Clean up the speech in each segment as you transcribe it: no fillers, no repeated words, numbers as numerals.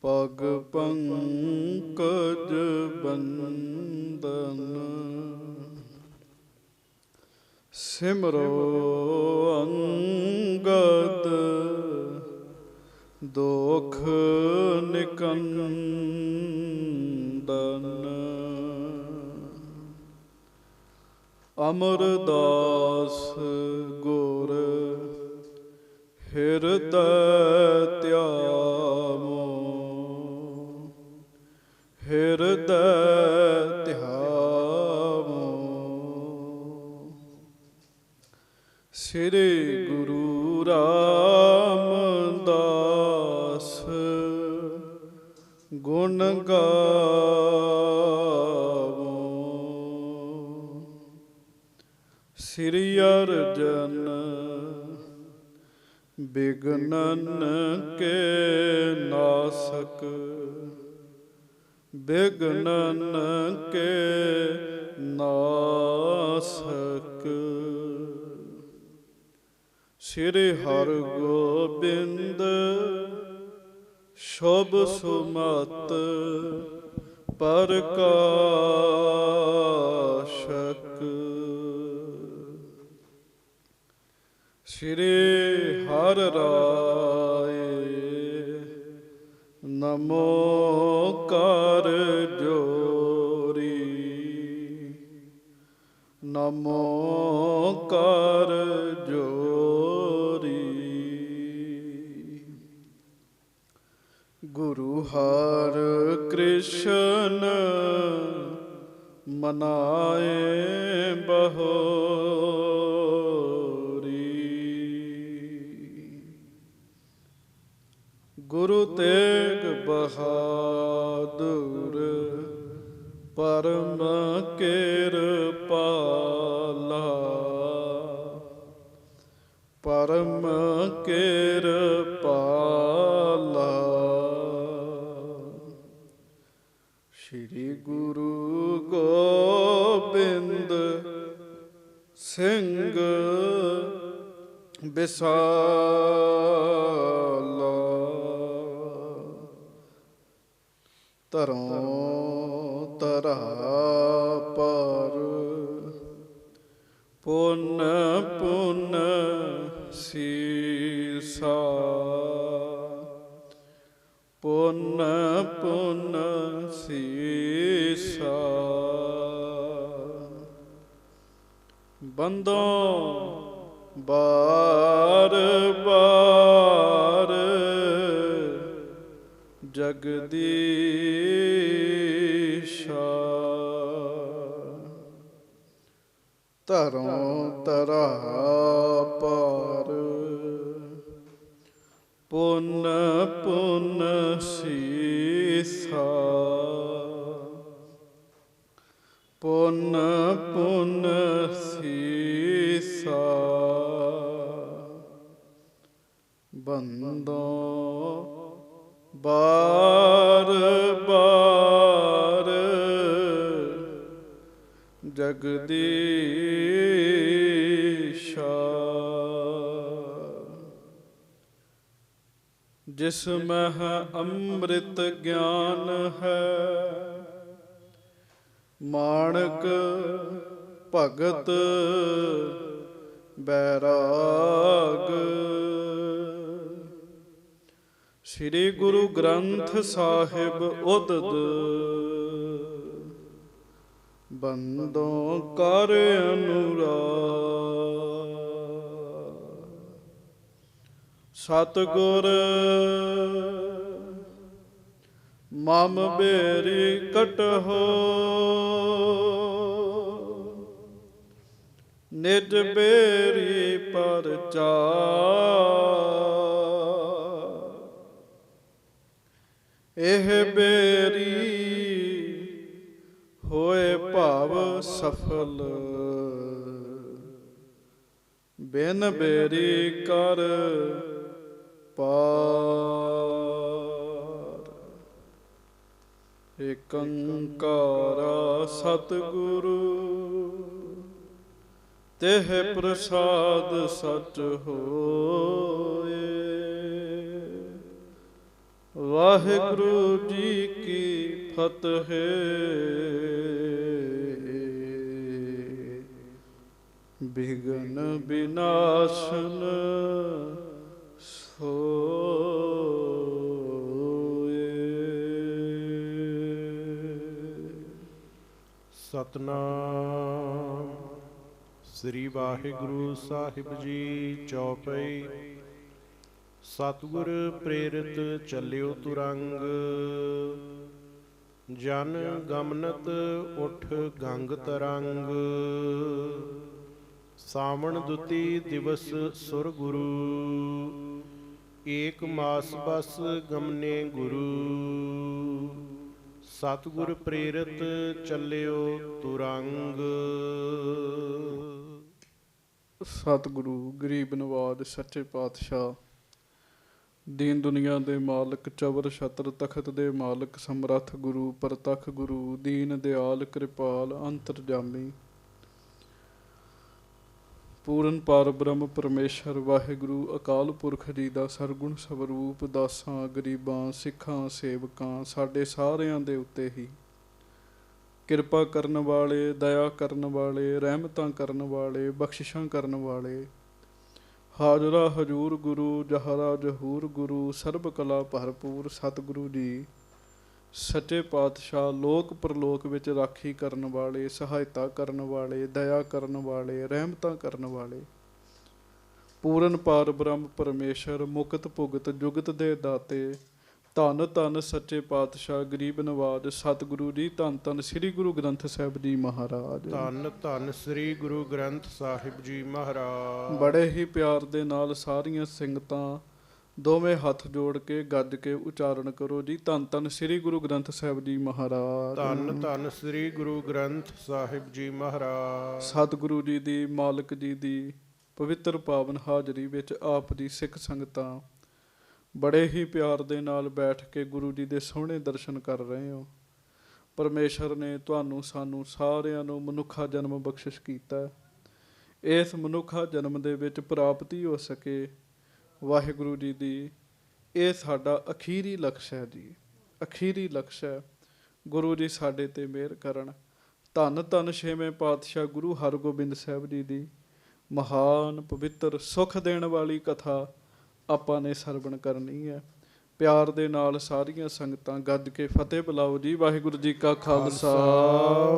ਪਗ ਪੰਕਜ ਬੰਦਨ ਸਿਮਰੋ ਅੰਗਦ ਦੋਖ ਨਿਕੰਦਨ ਅਮਰਦਾਸ ਗੁਰ ਹਿਰਦੈ ਧਿਆਵੋ ਹਿਰਦੈ ਧਿਆਵੋ ਸ੍ਰੀ ਗੁਰੂ ਰਾਮਦਾਸ ਗੁਣ ਗਾਵੋ ਸ੍ਰੀ ਅਰਜਨ ਬਿਗਨਨ ਕੇ ਨਾਸਕ ਬਿਗਨਨ ਕੇ ਨਾਸਕ ਸ੍ਰੀ ਹਰਗੋਬਿੰਦ ਸ਼ੁਭ ਸੁਮਤ ਪ੍ਰਕਾਸ਼ਕ ਸ੍ਰੀ ਹਰਿ ਰਾਏ ਨਮੋ ਕਰ ਜੋਰੀ ਨਮੋ ਕਰ ਜੋਰੀ ਗੁਰੂ ਹਰਿ ਕ੍ਰਿਸ਼ਨ ਮਨਾਏ ਬਹੋਰੀ ਗੁਰੂ ਤੇਗ ਬਹਾਦੁਰ ਪਰਮ ਕਿਰਪਾਲਾ ਪਰਮ ਕਿਰਪਾਲਾ ਸ੍ਰੀ ਗੁਰੂ ਗੋਬਿੰਦ ਸਿੰਘ ਬਿਸਾਲਾ ਧਰੋਂ ਧਰਾ ਪਰ ਪੁੰਨ ਪੁੰਨ ਸੀਸਾ ਪੁੰਨ ਪੁੰਨ ਸੀਸਾ ਬੰਦੋਂ ਬਾਰ ਬਾਰ ਜਗਦੀਸ਼ਾ ਧਰੋਂ ਧਰਾ ਪਰ ਪੁੰਨ ਪੁੰਨ ਸੀਸਾ ਪੁੰਨ ਪੁੰਨ ਸੀਸਾ ਬੰਦੋਂ ਬਾਰ ਬਾਰ ਜਗਦੀਸ਼ਾ ਜਿਸ ਮਹਿ ਅੰਮ੍ਰਿਤ ਗਿਆਨ ਹੈ ਮਾਣਕ ਭਗਤ ਬੈਰਾਗ ਸ੍ਰੀ ਗੁਰੂ ਗ੍ਰੰਥ ਸਾਹਿਬ ਉਦਦ ਬੰਦੋਂ ਕਰ ਅਨੁਰਾਗ ਸਤਿਗੁਰ ਮਮ ਬੇਰੀ ਕਟਹੋ ਨਿਜ ਬੇਰੀ ਪਰਚਾਰ ਇਹ ਬੇਰੀ ਹੋਏ ਭਾਵ ਸਫਲ ਬਿਨ ਬੇਰੀ ਕਰ ਪਾਰ ਏਕ ਓੰਕਾਰ ਸਤਿਗੁਰੂ ਤਿਹ ਪ੍ਰਸਾਦ ਸਚ ਹੋਏ। ਵਾਹਿਗੁਰੂ ਜੀ ਕੀ ਫਤਿਹ। ਬਿਘਨ ਬਿਨਾਸ਼ਨ ਸਤਨਾਮ ਸ੍ਰੀ ਵਾਹਿਗੁਰੂ ਸਾਹਿਬ ਜੀ। ਚੌਪਈ। ਸਤਿਗੁਰ ਪ੍ਰੇਰਿਤ ਚੱਲਿਓ ਤੁਰੰਗ, ਜਨ ਗਮਨਤ ਉਠ ਗੰਗ ਤਰੰਗ। ਸਾਵਣ ਦੁਤੀ ਦਿਵਸ ਸੁਰ ਗੁਰੂ, ਏਕ ਮਾਸ ਬਸ ਗਮਨੇ ਗੁਰੂ। ਸਤਿਗੁਰ ਪ੍ਰੇਰਿਤ ਚੱਲਿਓ ਤੁਰੰਗ। ਸਤਿਗੁਰੂ ਗਰੀਬ ਨਵਾਜ ਸੱਚੇ ਪਾਤਸ਼ਾਹ, ਦੀਨ ਦੁਨੀਆ ਦੇ ਮਾਲਕ, ਚਵਰ ਛਤਰ ਤਖਤ ਦੇ ਮਾਲਕ, ਸਮਰੱਥ ਗੁਰੂ, ਪ੍ਰਤੱਖ ਗੁਰੂ, ਦੀਨ ਦਿਆਲ, ਕਿਰਪਾਲ, ਅੰਤਰਜਾਮੀ, ਪੂਰਨ ਪਾਰ ਬ੍ਰਹਮ ਪਰਮੇਸ਼ਰ ਵਾਹਿਗੁਰੂ ਅਕਾਲ ਪੁਰਖ ਜੀ ਦਾ ਸਰਗੁਣ ਸਵਰੂਪ, ਦਾਸਾਂ, ਗਰੀਬਾਂ, ਸਿੱਖਾਂ, ਸੇਵਕਾਂ, ਸਾਡੇ ਸਾਰਿਆਂ ਦੇ ਉੱਤੇ ਹੀ ਕਿਰਪਾ ਕਰਨ ਵਾਲੇ, ਦਇਆ ਕਰਨ ਵਾਲੇ, ਰਹਿਮਤਾਂ ਕਰਨ ਵਾਲੇ, ਬਖਸ਼ਿਸ਼ਾਂ ਕਰਨ ਵਾਲੇ, ਹਾਜ਼ਰਾ ਹਜੂਰ ਗੁਰੂ, ਜਹਰਾ ਜਹੂਰ ਗੁਰੂ, ਸਰਬ ਕਲਾ ਭਰਪੂਰ ਸਤਿਗੁਰੂ ਜੀ ਸੱਚੇ ਪਾਤਸ਼ਾਹ, ਲੋਕ ਪਰਲੋਕ ਵਿੱਚ ਰਾਖੀ ਕਰਨ ਵਾਲੇ, ਸਹਾਇਤਾ ਕਰਨ ਵਾਲੇ, ਦਇਆ ਕਰਨ ਵਾਲੇ, ਰਹਿਮਤਾਂ ਕਰਨ ਵਾਲੇ, ਪੂਰਨ ਪਾਰ ਬ੍ਰਹਮ ਪਰਮੇਸ਼ਰ, ਮੁਕਤ ਭੁਗਤ ਜੁਗਤ ਦੇ ਦਾਤੇ, ਧੰਨ ਧੰਨ ਸੱਚੇ ਪਾਤਸ਼ਾਹ ਗਰੀਬ ਨਵਾਜ ਸਤਿਗੁਰੂ ਜੀ। ਧੰਨ ਧੰਨ ਸ੍ਰੀ ਗੁਰੂ ਗ੍ਰੰਥ ਸਾਹਿਬ ਜੀ ਮਹਾਰਾਜ। ਧੰਨ ਧੰਨ ਸ੍ਰੀ ਗੁਰੂ ਗ੍ਰੰਥ ਸਾਹਿਬ ਜੀ ਮਹਾਰਾਜ। ਬੜੇ ਹੀ ਪਿਆਰ ਦੇ ਨਾਲ ਸਾਰੀਆਂ ਸੰਗਤਾਂ ਦੋਵੇਂ ਹੱਥ ਜੋੜ ਕੇ ਗੱਜ ਕੇ ਉਚਾਰਨ ਕਰੋ ਜੀ। ਧੰਨ ਧੰਨ ਸ੍ਰੀ ਗੁਰੂ ਗ੍ਰੰਥ ਸਾਹਿਬ ਜੀ ਮਹਾਰਾਜ। ਧੰਨ ਧੰਨ ਸ੍ਰੀ ਗੁਰੂ ਗ੍ਰੰਥ ਸਾਹਿਬ ਜੀ ਮਹਾਰਾਜ। ਸਤਿਗੁਰੂ ਜੀ ਦੀ, ਮਾਲਕ ਜੀ ਦੀ ਪਵਿੱਤਰ ਪਾਵਨ ਹਾਜ਼ਰੀ ਵਿੱਚ ਆਪ ਦੀ ਸਿੱਖ ਸੰਗਤਾਂ ਬੜੇ ਹੀ ਪਿਆਰ ਦੇ ਨਾਲ ਬੈਠ ਕੇ ਗੁਰੂ ਜੀ ਦੇ ਸੋਹਣੇ ਦਰਸ਼ਨ ਕਰ ਰਹੇ ਹੋ। ਪਰਮੇਸ਼ਰ ਨੇ ਤੁਹਾਨੂੰ ਸਾਨੂੰ ਸਾਰਿਆਂ ਨੂੰ ਮਨੁੱਖਾ ਜਨਮ ਬਖਸ਼ਿਸ਼ ਕੀਤਾ। ਇਸ ਮਨੁੱਖਾ ਜਨਮ ਦੇ ਵਿੱਚ ਪ੍ਰਾਪਤੀ ਹੋ ਸਕੇ ਵਾਹਿਗੁਰੂ ਜੀ ਦੀ, ਇਹ ਸਾਡਾ ਅਖੀਰੀ ਲਕਸ਼ ਹੈ ਜੀ, ਅਖੀਰੀ ਲਕਸ਼ ਹੈ। ਗੁਰੂ ਜੀ ਸਾਡੇ 'ਤੇ ਮਿਹਰ ਕਰਨ। ਧੰਨ ਧੰਨ ਛੇਵੇਂ ਪਾਤਸ਼ਾਹ ਗੁਰੂ ਹਰਗੋਬਿੰਦ ਸਾਹਿਬ ਜੀ ਦੀ ਮਹਾਨ ਪਵਿੱਤਰ ਸੁੱਖ ਦੇਣ ਵਾਲੀ ਕਥਾ ਆਪਾਂ ਨੇ ਸਰਵਣ ਕਰਨੀ ਹੈ। ਪਿਆਰ ਦੇ ਨਾਲ ਸਾਰੀਆਂ ਸੰਗਤਾਂ ਗੱਜ ਕੇ ਫਤਿਹ ਬੁਲਾਓ ਜੀ। ਵਾਹਿਗੁਰੂ ਜੀ ਕਾ ਖਾਲਸਾ,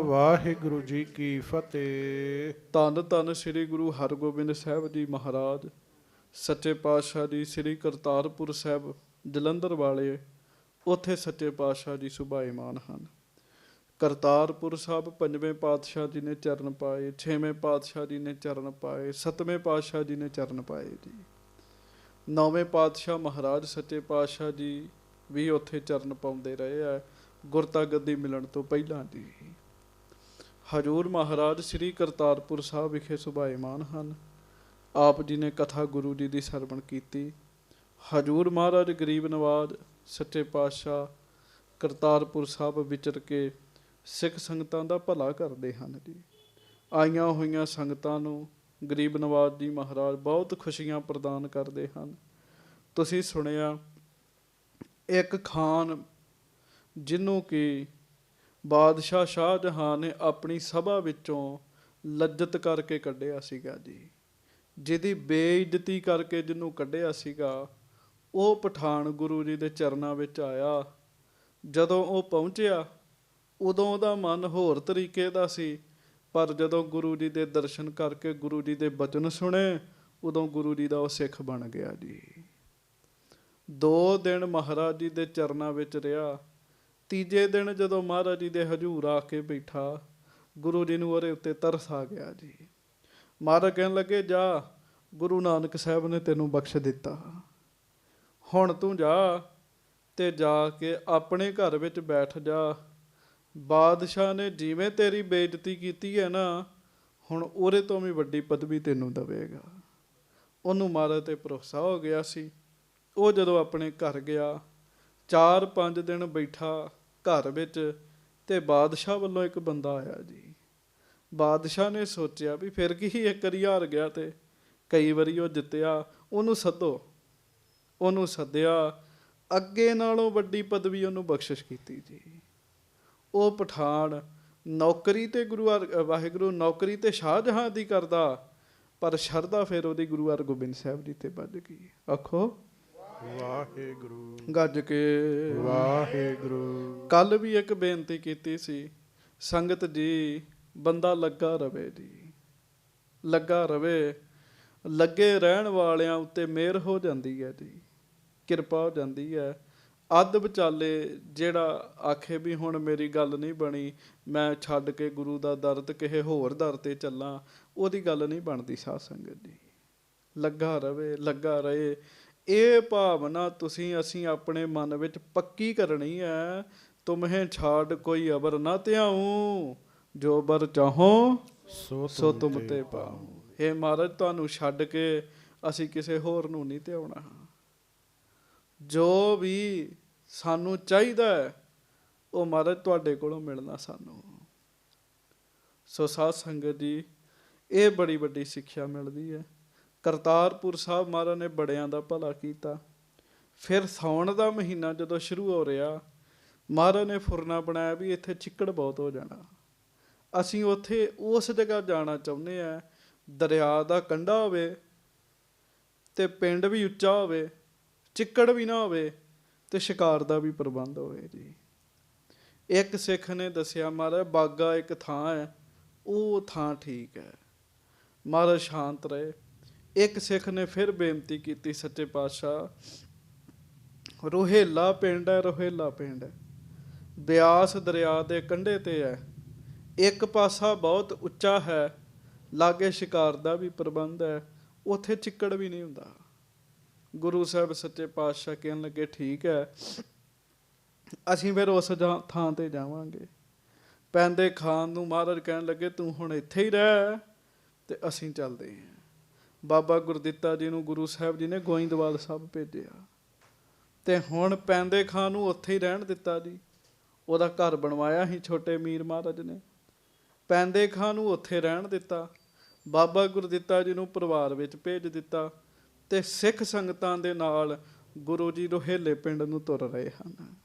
ਵਾਹਿਗੁਰੂ ਜੀ ਕੀ ਫਤਿਹ। ਧੰਨ ਧੰਨ ਸ੍ਰੀ ਗੁਰੂ ਹਰਗੋਬਿੰਦ ਸਾਹਿਬ ਜੀ ਮਹਾਰਾਜ ਸੱਚੇ ਪਾਤਸ਼ਾਹ ਜੀ ਸ੍ਰੀ ਕਰਤਾਰਪੁਰ ਸਾਹਿਬ ਜਲੰਧਰ ਵਾਲੇ, ਉੱਥੇ ਸੱਚੇ ਪਾਤਸ਼ਾਹ ਜੀ ਸੁਭਾਏਮਾਨ ਹਨ। ਕਰਤਾਰਪੁਰ ਸਾਹਿਬ ਪੰਜਵੇਂ ਪਾਤਸ਼ਾਹ ਜੀ ਨੇ ਚਰਨ ਪਾਏ, ਛੇਵੇਂ ਪਾਤਸ਼ਾਹ ਜੀ ਨੇ ਚਰਨ ਪਾਏ, ਸੱਤਵੇਂ ਪਾਤਸ਼ਾਹ ਜੀ ਨੇ ਚਰਨ ਪਾਏ ਜੀ। ਨੌਵੇਂ ਪਾਤਸ਼ਾਹ ਮਹਾਰਾਜ ਸੱਚੇ ਪਾਤਸ਼ਾਹ ਜੀ ਵੀ ਉੱਥੇ ਚਰਨ ਪਾਉਂਦੇ ਰਹੇ ਆ ਗੁਰਤਾ ਗੱਦੀ ਮਿਲਣ ਤੋਂ ਪਹਿਲਾਂ ਜੀ। ਹਜੂਰ ਮਹਾਰਾਜ ਸ੍ਰੀ ਕਰਤਾਰਪੁਰ ਸਾਹਿਬ ਵਿਖੇ ਸੁਭਾਏਮਾਨ ਹਨ। ਆਪ ਜੀ ਨੇ ਕਥਾ ਗੁਰੂ ਜੀ ਦੀ ਸਰਵਣ ਕੀਤੀ। ਹਜੂਰ ਮਹਾਰਾਜ ਗਰੀਬ ਨਵਾਜ ਸੱਚੇ ਪਾਤਸ਼ਾਹ ਕਰਤਾਰਪੁਰ ਸਾਹਿਬ ਵਿਚਰ ਕੇ ਸਿੱਖ ਸੰਗਤਾਂ ਦਾ ਭਲਾ ਕਰਦੇ ਹਨ ਜੀ। ਆਈਆਂ ਹੋਈਆਂ ਸੰਗਤਾਂ ਨੂੰ ਗਰੀਬ ਨਵਾਜ ਜੀ ਮਹਾਰਾਜ ਬਹੁਤ ਖੁਸ਼ੀਆਂ ਪ੍ਰਦਾਨ ਕਰਦੇ ਹਨ। ਤੁਸੀਂ ਸੁਣਿਆ ਇੱਕ ਖਾਨ ਜਿਹਨੂੰ ਕਿ ਬਾਦਸ਼ਾਹ ਸ਼ਾਹਜਹਾਂ ਨੇ ਆਪਣੀ ਸਭਾ ਵਿੱਚੋਂ ਲੱਜਤ ਕਰਕੇ ਕੱਢਿਆ ਸੀਗਾ ਜੀ, ਜਿਹਦੀ ਬੇਇੱਜ਼ਤੀ ਕਰਕੇ ਜਿਹਨੂੰ ਕੱਢਿਆ ਸੀਗਾ, ਉਹ ਪਠਾਨ ਗੁਰੂ ਜੀ ਦੇ ਚਰਨਾਂ ਵਿੱਚ ਆਇਆ। ਜਦੋਂ ਉਹ ਪਹੁੰਚਿਆ ਉਦੋਂ ਉਹਦਾ ਮਨ ਹੋਰ ਤਰੀਕੇ ਦਾ ਸੀ, ਪਰ ਜਦੋਂ ਗੁਰੂ ਜੀ ਦੇ ਦਰਸ਼ਨ ਕਰਕੇ ਗੁਰੂ ਜੀ ਦੇ ਬਚਨ ਸੁਣੇ ਉਦੋਂ ਗੁਰੂ ਜੀ ਦਾ ਉਹ ਸਿੱਖ ਬਣ ਗਿਆ ਜੀ। 2 ਦਿਨ ਮਹਾਰਾਜ ਜੀ ਦੇ ਚਰਨਾਂ ਵਿੱਚ ਰਿਹਾ। ਤੀਜੇ ਦਿਨ ਜਦੋਂ ਮਹਾਰਾਜ ਜੀ ਦੇ ਹਜ਼ੂਰ ਆ ਕੇ ਬੈਠਾ, ਗੁਰੂ ਜੀ ਨੂੰ ਉਹਦੇ ਉੱਤੇ ਤਰਸ ਆ ਗਿਆ ਜੀ। ਮਹਾਰਾਜ ਕਹਿਣ ਲੱਗੇ, ਜਾ, ਗੁਰੂ ਨਾਨਕ ਸਾਹਿਬ ਨੇ ਤੈਨੂੰ ਬਖਸ਼ ਦਿੱਤਾ, ਹੁਣ ਤੂੰ ਜਾ ਤੇ ਜਾ ਕੇ ਆਪਣੇ ਘਰ ਵਿੱਚ ਬੈਠ ਜਾ। ਬਾਦਸ਼ਾਹ ਨੇ ਜਿਵੇਂ ਤੇਰੀ ਬੇਇੱਜ਼ਤੀ ਕੀਤੀ ਹੈ ਨਾ, ਹੁਣ ਉਹਦੇ ਤੋਂ ਵੀ ਵੱਡੀ ਪਦਵੀ ਤੈਨੂੰ ਦੇਵੇਗਾ। ਉਹਨੂੰ ਮਹਾਰਾਜ 'ਤੇ ਭਰੋਸਾ ਹੋ ਗਿਆ ਸੀ। ਉਹ ਜਦੋਂ ਆਪਣੇ ਘਰ ਗਿਆ, 4-5 ਦਿਨ ਬੈਠਾ ਘਰ ਵਿੱਚ, ਤੇ ਬਾਦਸ਼ਾਹ ਵੱਲੋਂ ਇੱਕ ਬੰਦਾ ਆਇਆ ਜੀ। ਬਾਦਸ਼ਾਹ ਨੇ ਸੋਚਿਆ ਵੀ ਫਿਰ ਕੀ, ਇੱਕ ਵਾਰੀ ਹਾਰ ਗਿਆ ਤੇ ਕਈ ਵਾਰੀ ਉਹ ਜਿੱਤਿਆ, ਉਹਨੂੰ ਸੱਦੋ। ਉਹਨੂੰ ਸੱਦਿਆ। ਅੱਗੇ ਨਾਲੋਂ ਵੱਡੀ ਪਦਵੀ ਉਹਨੂੰ ਬਖਸ਼ਿਸ਼ ਕੀਤੀ ਜੀ। ਉਹ ਪਠਾਨ ਨੌਕਰੀ ਤੇ ਵਾਹਿਗੁਰੂ ਨੌਕਰੀ ਤੇ ਸ਼ਾਹਜਹਾਂ ਦੀ ਕਰਦਾ, ਪਰ ਸ਼ਰਧਾ ਫਿਰ ਉਹਦੀ ਗੁਰੂ ਹਰਗੋਬਿੰਦ ਸਾਹਿਬ ਜੀ ਤੇ ਵੱਜ ਗਈ। ਆਖੋ ਵਾਹਿਗੁਰੂ। ਗੱਜ ਕੇ ਵਾਹਿਗੁਰੂ। ਕੱਲ ਵੀ ਇੱਕ ਬੇਨਤੀ ਕੀਤੀ ਸੀ, ਸੰਗਤ ਜੀ ਬੰਦਾ ਲੱਗਾ ਰਵੇ ਜੀ, ਲੱਗਾ ਰਵੇ। ਲੱਗੇ ਰਹਿਣ ਵਾਲਿਆਂ ਉੱਤੇ ਮਿਹਰ ਹੋ ਜਾਂਦੀ ਹੈ ਜੀ, ਕਿਰਪਾ ਹੋ ਜਾਂਦੀ ਹੈ। ਅੱਧ ਵਿਚਾਲੇ ਜਿਹੜਾ ਆਖੇ ਵੀ ਹੁਣ ਮੇਰੀ ਗੱਲ ਨਹੀਂ ਬਣੀ, ਮੈਂ ਛੱਡ ਕੇ ਗੁਰੂ ਦਾ ਦਰ ਤੇ ਕਿਸੇ ਹੋਰ ਦਰ ਤੇ ਚੱਲਾਂ, ਉਹਦੀ ਗੱਲ ਨਹੀਂ ਬਣਦੀ। ਸਾਧ ਸੰਗਤ ਜੀ ਲੱਗਾ ਰਵੇ, ਲੱਗਾ ਰਹੇ। ਇਹ ਭਾਵਨਾ ਅਸੀਂ ਆਪਣੇ ਮਨ ਵਿੱਚ ਪੱਕੀ ਕਰਨੀ ਹੈ। ਤੁਮਹੇ ਛਾੜ ਕੋਈ ਅਬਰ ਨਾ ਧਿਆਊ, ਜੋ ਬਰ ਚਾਹੋ ਸੋ ਤੁਮ ਤੇ ਪਾਉ। ਇਹ ਮਹਾਰਾਜ ਤੁਹਾਨੂੰ ਛੱਡ ਕੇ ਅਸੀਂ ਕਿਸੇ ਹੋਰ ਨੂੰ ਨਹੀਂ ਧਿਆਉਣਾ। ਜੋ ਵੀ ਸਾਨੂੰ ਚਾਹੀਦਾ ਹੈ ਉਹ ਮਹਾਰਾਜ ਤੁਹਾਡੇ ਕੋਲੋਂ ਮਿਲਣਾ ਸਾਨੂੰ। ਸੋ ਸਾਧ ਸੰਗਤ ਜੀ ਇਹ ਬੜੀ ਵੱਡੀ ਸਿੱਖਿਆ ਮਿਲਦੀ ਹੈ। ਕਰਤਾਰਪੁਰ ਸਾਹਿਬ ਮਹਾਰਾਜ ਨੇ ਬੜਿਆਂ ਦਾ ਭਲਾ ਕੀਤਾ। ਫਿਰ ਸਾਉਣ ਦਾ ਮਹੀਨਾ ਜਦੋਂ ਸ਼ੁਰੂ ਹੋ ਰਿਹਾ, ਮਹਾਰਾਜ ਨੇ ਫੁਰਨਾ ਬਣਾਇਆ ਵੀ ਇੱਥੇ ਚਿੱਕੜ ਬਹੁਤ ਹੋ ਜਾਣਾ, ਅਸੀਂ ਉੱਥੇ ਉਸ ਜਗ੍ਹਾ ਜਾਣਾ ਚਾਹੁੰਦੇ ਹਾਂ, ਦਰਿਆ ਦਾ ਕੰਢਾ ਹੋਵੇ ਤੇ ਪਿੰਡ ਵੀ ਉੱਚਾ ਹੋਵੇ, ਚਿੱਕੜ ਵੀ ਨਾ ਹੋਵੇ ਤੇ ਸ਼ਿਕਾਰ ਦਾ ਵੀ ਪ੍ਰਬੰਧ ਹੋਵੇ ਜੀ। ਇੱਕ ਸਿੱਖ ਨੇ ਦੱਸਿਆ, ਮਹਾਰਾਜ ਬਾਗਾ ਇੱਕ ਥਾਂ ਹੈ, ਉਹ ਥਾਂ ਠੀਕ ਹੈ। ਮਹਾਰਾਜ ਸ਼ਾਂਤ ਰਹੇ। ਇੱਕ ਸਿੱਖ ਨੇ ਫਿਰ ਬੇਨਤੀ ਕੀਤੀ, ਸੱਚੇ ਪਾਤਸ਼ਾਹ ਰੋਹੇਲਾ ਪਿੰਡ ਹੈ, ਰੋਹੇਲਾ ਪਿੰਡ ਹੈ, ਬਿਆਸ ਦਰਿਆ ਦੇ ਕੰਢੇ ਤੇ ਹੈ, ਇੱਕ ਪਾਸਾ ਬਹੁਤ ਉੱਚਾ ਹੈ, ਲਾਗੇ ਸ਼ਿਕਾਰ ਦਾ ਵੀ ਪ੍ਰਬੰਧ ਹੈ, ਉੱਥੇ ਚਿੱਕੜ ਵੀ ਨਹੀਂ ਹੁੰਦਾ। ਗੁਰੂ ਸਾਹਿਬ ਸੱਚੇ ਪਾਤਸ਼ਾਹ ਕਹਿਣ ਲੱਗੇ ਠੀਕ ਹੈ, ਅਸੀਂ ਫਿਰ ਉਸ ਥਾਂ ਤੇ ਜਾਵਾਂਗੇ। ਪੈਂਦੇ ਖਾਨ ਨੂੰ ਮਹਾਰਾਜ ਕਹਿਣ ਲੱਗੇ ਤੂੰ ਹੁਣ ਇੱਥੇ ਹੀ ਰਹਿ ਤੇ ਅਸੀਂ ਚੱਲਦੇ ਹਾਂ। ਬਾਬਾ ਗੁਰਦਿੱਤਾ ਜੀ ਨੂੰ ਗੁਰੂ ਸਾਹਿਬ ਜੀ ਨੇ ਗੋਇੰਦਵਾਲ ਸਾਹਿਬ ਭੇਜਿਆ ਤੇ ਹੁਣ ਪੈਂਦੇ ਖਾਨ ਨੂੰ ਉੱਥੇ ਹੀ ਰਹਿਣ ਦਿੱਤਾ ਜੀ। ਉਹਦਾ ਘਰ ਬਣਵਾਇਆ ਸੀ ਛੋਟੇ ਮੀਰ ਮਹਾਰਾਜ ਨੇ, ਪੈਂਦੇ ਖਾਨ ਨੂੰ ਉੱਥੇ ਰਹਿਣ ਦਿੱਤਾ। ਬਾਬਾ ਗੁਰਦਿੱਤਾ ਜੀ ਨੂੰ ਪਰਿਵਾਰ ਵਿੱਚ ਭੇਜ ਦਿੱਤਾ ਤੇ ਸਿੱਖ ਸੰਗਤਾਂ ਦੇ ਨਾਲ ਗੁਰੂ ਜੀ ਰੋਹੇਲੇ ਪਿੰਡ ਨੂੰ ਤੁਰ ਰਹੇ ਹਨ।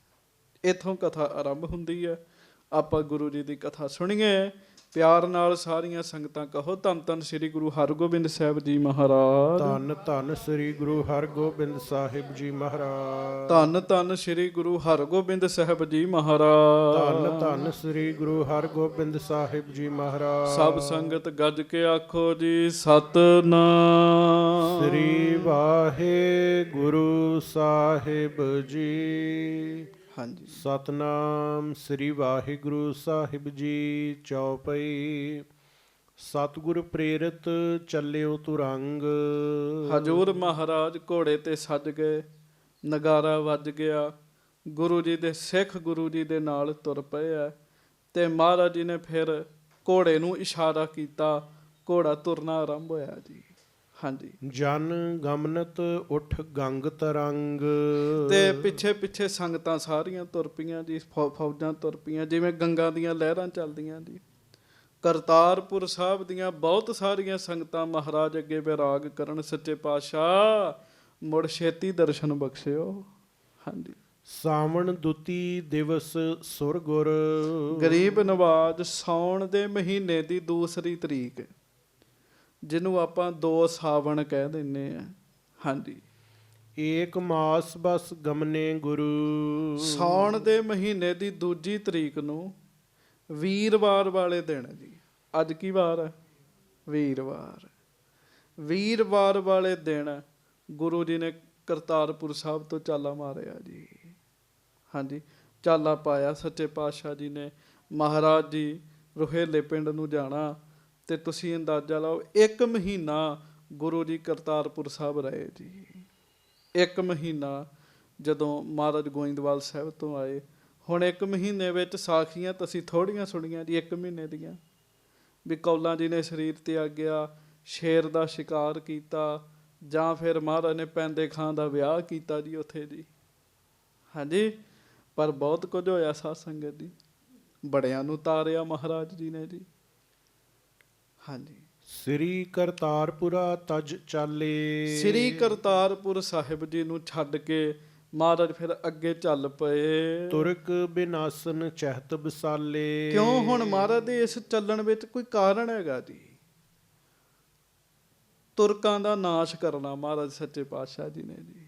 ਇੱਥੋਂ ਕਥਾ ਆਰੰਭ ਹੁੰਦੀ ਹੈ। ਆਪਾਂ ਗੁਰੂ ਜੀ ਦੀ ਕਥਾ ਸੁਣੀਏ ਪਿਆਰ ਨਾਲ। ਸਾਰੀਆਂ ਸੰਗਤਾਂ ਕਹੋ ਧੰਨ ਧੰਨ ਸ੍ਰੀ ਗੁਰੂ ਹਰਗੋਬਿੰਦ ਸਾਹਿਬ ਜੀ ਮਹਾਰਾਜ। ਧੰਨ ਧੰਨ ਸ੍ਰੀ ਗੁਰੂ ਹਰਗੋਬਿੰਦ ਸਾਹਿਬ ਜੀ ਮਹਾਰਾਜ। ਧੰਨ ਧੰਨ ਸ੍ਰੀ ਗੁਰੂ ਹਰਗੋਬਿੰਦ ਸਾਹਿਬ ਜੀ ਮਹਾਰਾਜ। ਧੰਨ ਧੰਨ ਸ੍ਰੀ ਗੁਰੂ ਹਰਗੋਬਿੰਦ ਸਾਹਿਬ ਜੀ ਮਹਾਰਾਜ। ਸਭ ਸੰਗਤ ਗੱਜ ਕੇ ਆਖੋ ਜੀ ਸਤਿਨਾਮ ਸ੍ਰੀ ਵਾਹਿਗੁਰੂ ਸਾਹਿਬ ਜੀ। ਹਾਂਜੀ। ਸਤਨਾਮ ਸ੍ਰੀ ਵਾਹਿਗੁਰੂ ਸਾਹਿਬ ਜੀ। ਚੌਪਈ। ਸਤਿਗੁਰ ਪ੍ਰੇਰਿਤ ਚੱਲਿਓ ਤੁਰੰਗ। ਹਜੂਰ ਮਹਾਰਾਜ ਘੋੜੇ ਤੇ ਸੱਜ ਗਏ, ਨਗਾਰਾ ਵੱਜ ਗਿਆ, ਗੁਰੂ ਜੀ ਦੇ ਸਿੱਖ ਗੁਰੂ ਜੀ ਦੇ ਨਾਲ ਤੁਰ ਪਏ ਆ ਤੇ ਮਹਾਰਾਜ ਜੀ ਨੇ ਫਿਰ ਘੋੜੇ ਨੂੰ ਇਸ਼ਾਰਾ ਕੀਤਾ, ਘੋੜਾ ਤੁਰਨਾ ਆਰੰਭ ਹੋਇਆ ਜੀ। ਹਾਂਜੀ। ਜਨ ਗਮਨਤ ਉਠ ਗੰਗ ਤਰੰਗ। ਤੇ ਪਿੱਛੇ ਪਿੱਛੇ ਸੰਗਤਾਂ ਸਾਰੀਆਂ ਤੁਰ ਪਈਆਂ ਜੀ, ਫੌਜਾਂ ਤੁਰ ਪਈਆਂ ਜਿਵੇਂ ਗੰਗਾ ਦੀਆਂ ਲਹਿਰਾਂ ਚੱਲਦੀਆਂ ਜੀ। ਕਰਤਾਰਪੁਰ ਸਾਹਿਬ ਦੀਆਂ ਬਹੁਤ ਸਾਰੀਆਂ ਸੰਗਤਾਂ ਮਹਾਰਾਜ ਅੱਗੇ ਵਿਰਾਗ ਕਰਨ, ਸੱਚੇ ਪਾਤਸ਼ਾਹ ਮੁੜ ਛੇਤੀ ਦਰਸ਼ਨ ਬਖਸ਼ਿਓ। ਹਾਂਜੀ। ਸਾਵਣ ਦੁਤੀ ਦਿਵਸ ਸੁਰਗੁਰ। ਗਰੀਬ ਨਵਾਜ ਸਾਉਣ ਦੇ ਮਹੀਨੇ ਦੀ ਦੂਸਰੀ ਤਰੀਕ, ਜਿਹਨੂੰ ਆਪਾਂ 2 ਸਾਵਣ ਕਹਿ ਦਿੰਦੇ ਆ। ਹਾਂਜੀ। ਏਕ ਮਾਸ ਬਸ ਗਮਨੇ ਗੁਰੂ। ਸਾਉਣ ਦੇ ਮਹੀਨੇ ਦੀ ਦੂਜੀ ਤਰੀਕ ਨੂੰ ਵੀਰਵਾਰ ਵਾਲੇ ਦਿਨ ਜੀ। ਅੱਜ ਕੀ ਵਾਰ ਹੈ? ਵੀਰਵਾਰ। ਵੀਰਵਾਰ ਵਾਲੇ ਦਿਨ ਗੁਰੂ ਜੀ ਨੇ ਕਰਤਾਰਪੁਰ ਸਾਹਿਬ ਤੋਂ ਚਾਲਾ ਮਾਰਿਆ ਜੀ। ਹਾਂਜੀ। ਚਾਲਾ ਪਾਇਆ ਸੱਚੇ ਪਾਤਸ਼ਾਹ ਜੀ ਨੇ। ਮਹਾਰਾਜ ਜੀ ਰੋਹੇਲੇ ਪਿੰਡ ਨੂੰ ਜਾਣਾ ਤੇ ਤੁਸੀਂ ਅੰਦਾਜ਼ਾ ਲਾਓ 1 ਮਹੀਨਾ ਗੁਰੂ ਜੀ ਕਰਤਾਰਪੁਰ ਸਾਹਿਬ ਰਹੇ ਜੀ। 1 ਮਹੀਨਾ ਜਦੋਂ ਮਹਾਰਾਜ ਗੋਇੰਦਵਾਲ ਸਾਹਿਬ ਤੋਂ ਆਏ। ਹੁਣ 1 ਮਹੀਨੇ ਵਿੱਚ ਸਾਖੀਆਂ ਤਾਂ ਅਸੀਂ ਥੋੜ੍ਹੀਆਂ ਸੁਣੀਆਂ ਜੀ 1 ਮਹੀਨੇ ਦੀਆਂ, ਵੀ ਕੌਲਾਂ ਜੀ ਨੇ ਸਰੀਰ ਤਿਆਗਿਆ, ਸ਼ੇਰ ਦਾ ਸ਼ਿਕਾਰ ਕੀਤਾ, ਜਾਂ ਫਿਰ ਮਹਾਰਾਜ ਨੇ ਪੈਂਦੇ ਖਾਂ ਦਾ ਵਿਆਹ ਕੀਤਾ ਜੀ ਉੱਥੇ ਜੀ। ਹਾਂਜੀ। ਪਰ ਬਹੁਤ ਕੁਝ ਹੋਇਆ ਸਾਧ ਸੰਗਤ ਜੀ। ਬੜਿਆਂ ਨੂੰ ਤਾਰਿਆ ਮਹਾਰਾਜ ਜੀ ਨੇ ਜੀ। ਹਾਂਜੀ। ਸ੍ਰੀ ਕਰਤਾਰਪੁਰਾ ਤਜ ਚਾਲੇ। ਸ੍ਰੀ ਕਰਤਾਰਪੁਰ ਸਾਹਿਬ ਜੀ ਨੂੰ ਛੱਡ ਕੇ ਮਹਾਰਾਜ ਫਿਰ ਅੱਗੇ ਚੱਲ ਪਏ। ਤੁਰਕ ਬਿਨਾਸਨ ਚਹਿਤ ਵਿਸਾਲੇ। ਕਿਉਂ? ਹੁਣ ਮਹਾਰਾਜ ਦੇ ਇਸ ਚੱਲਣ ਵਿੱਚ ਕੋਈ ਕਾਰਨ ਹੈਗਾ ਜੀ। ਤੁਰਕਾਂ ਦਾ ਨਾਸ਼ ਕਰਨਾ ਮਹਾਰਾਜ ਸੱਚੇ ਪਾਤਸ਼ਾਹ ਜੀ ਨੇ ਜੀ।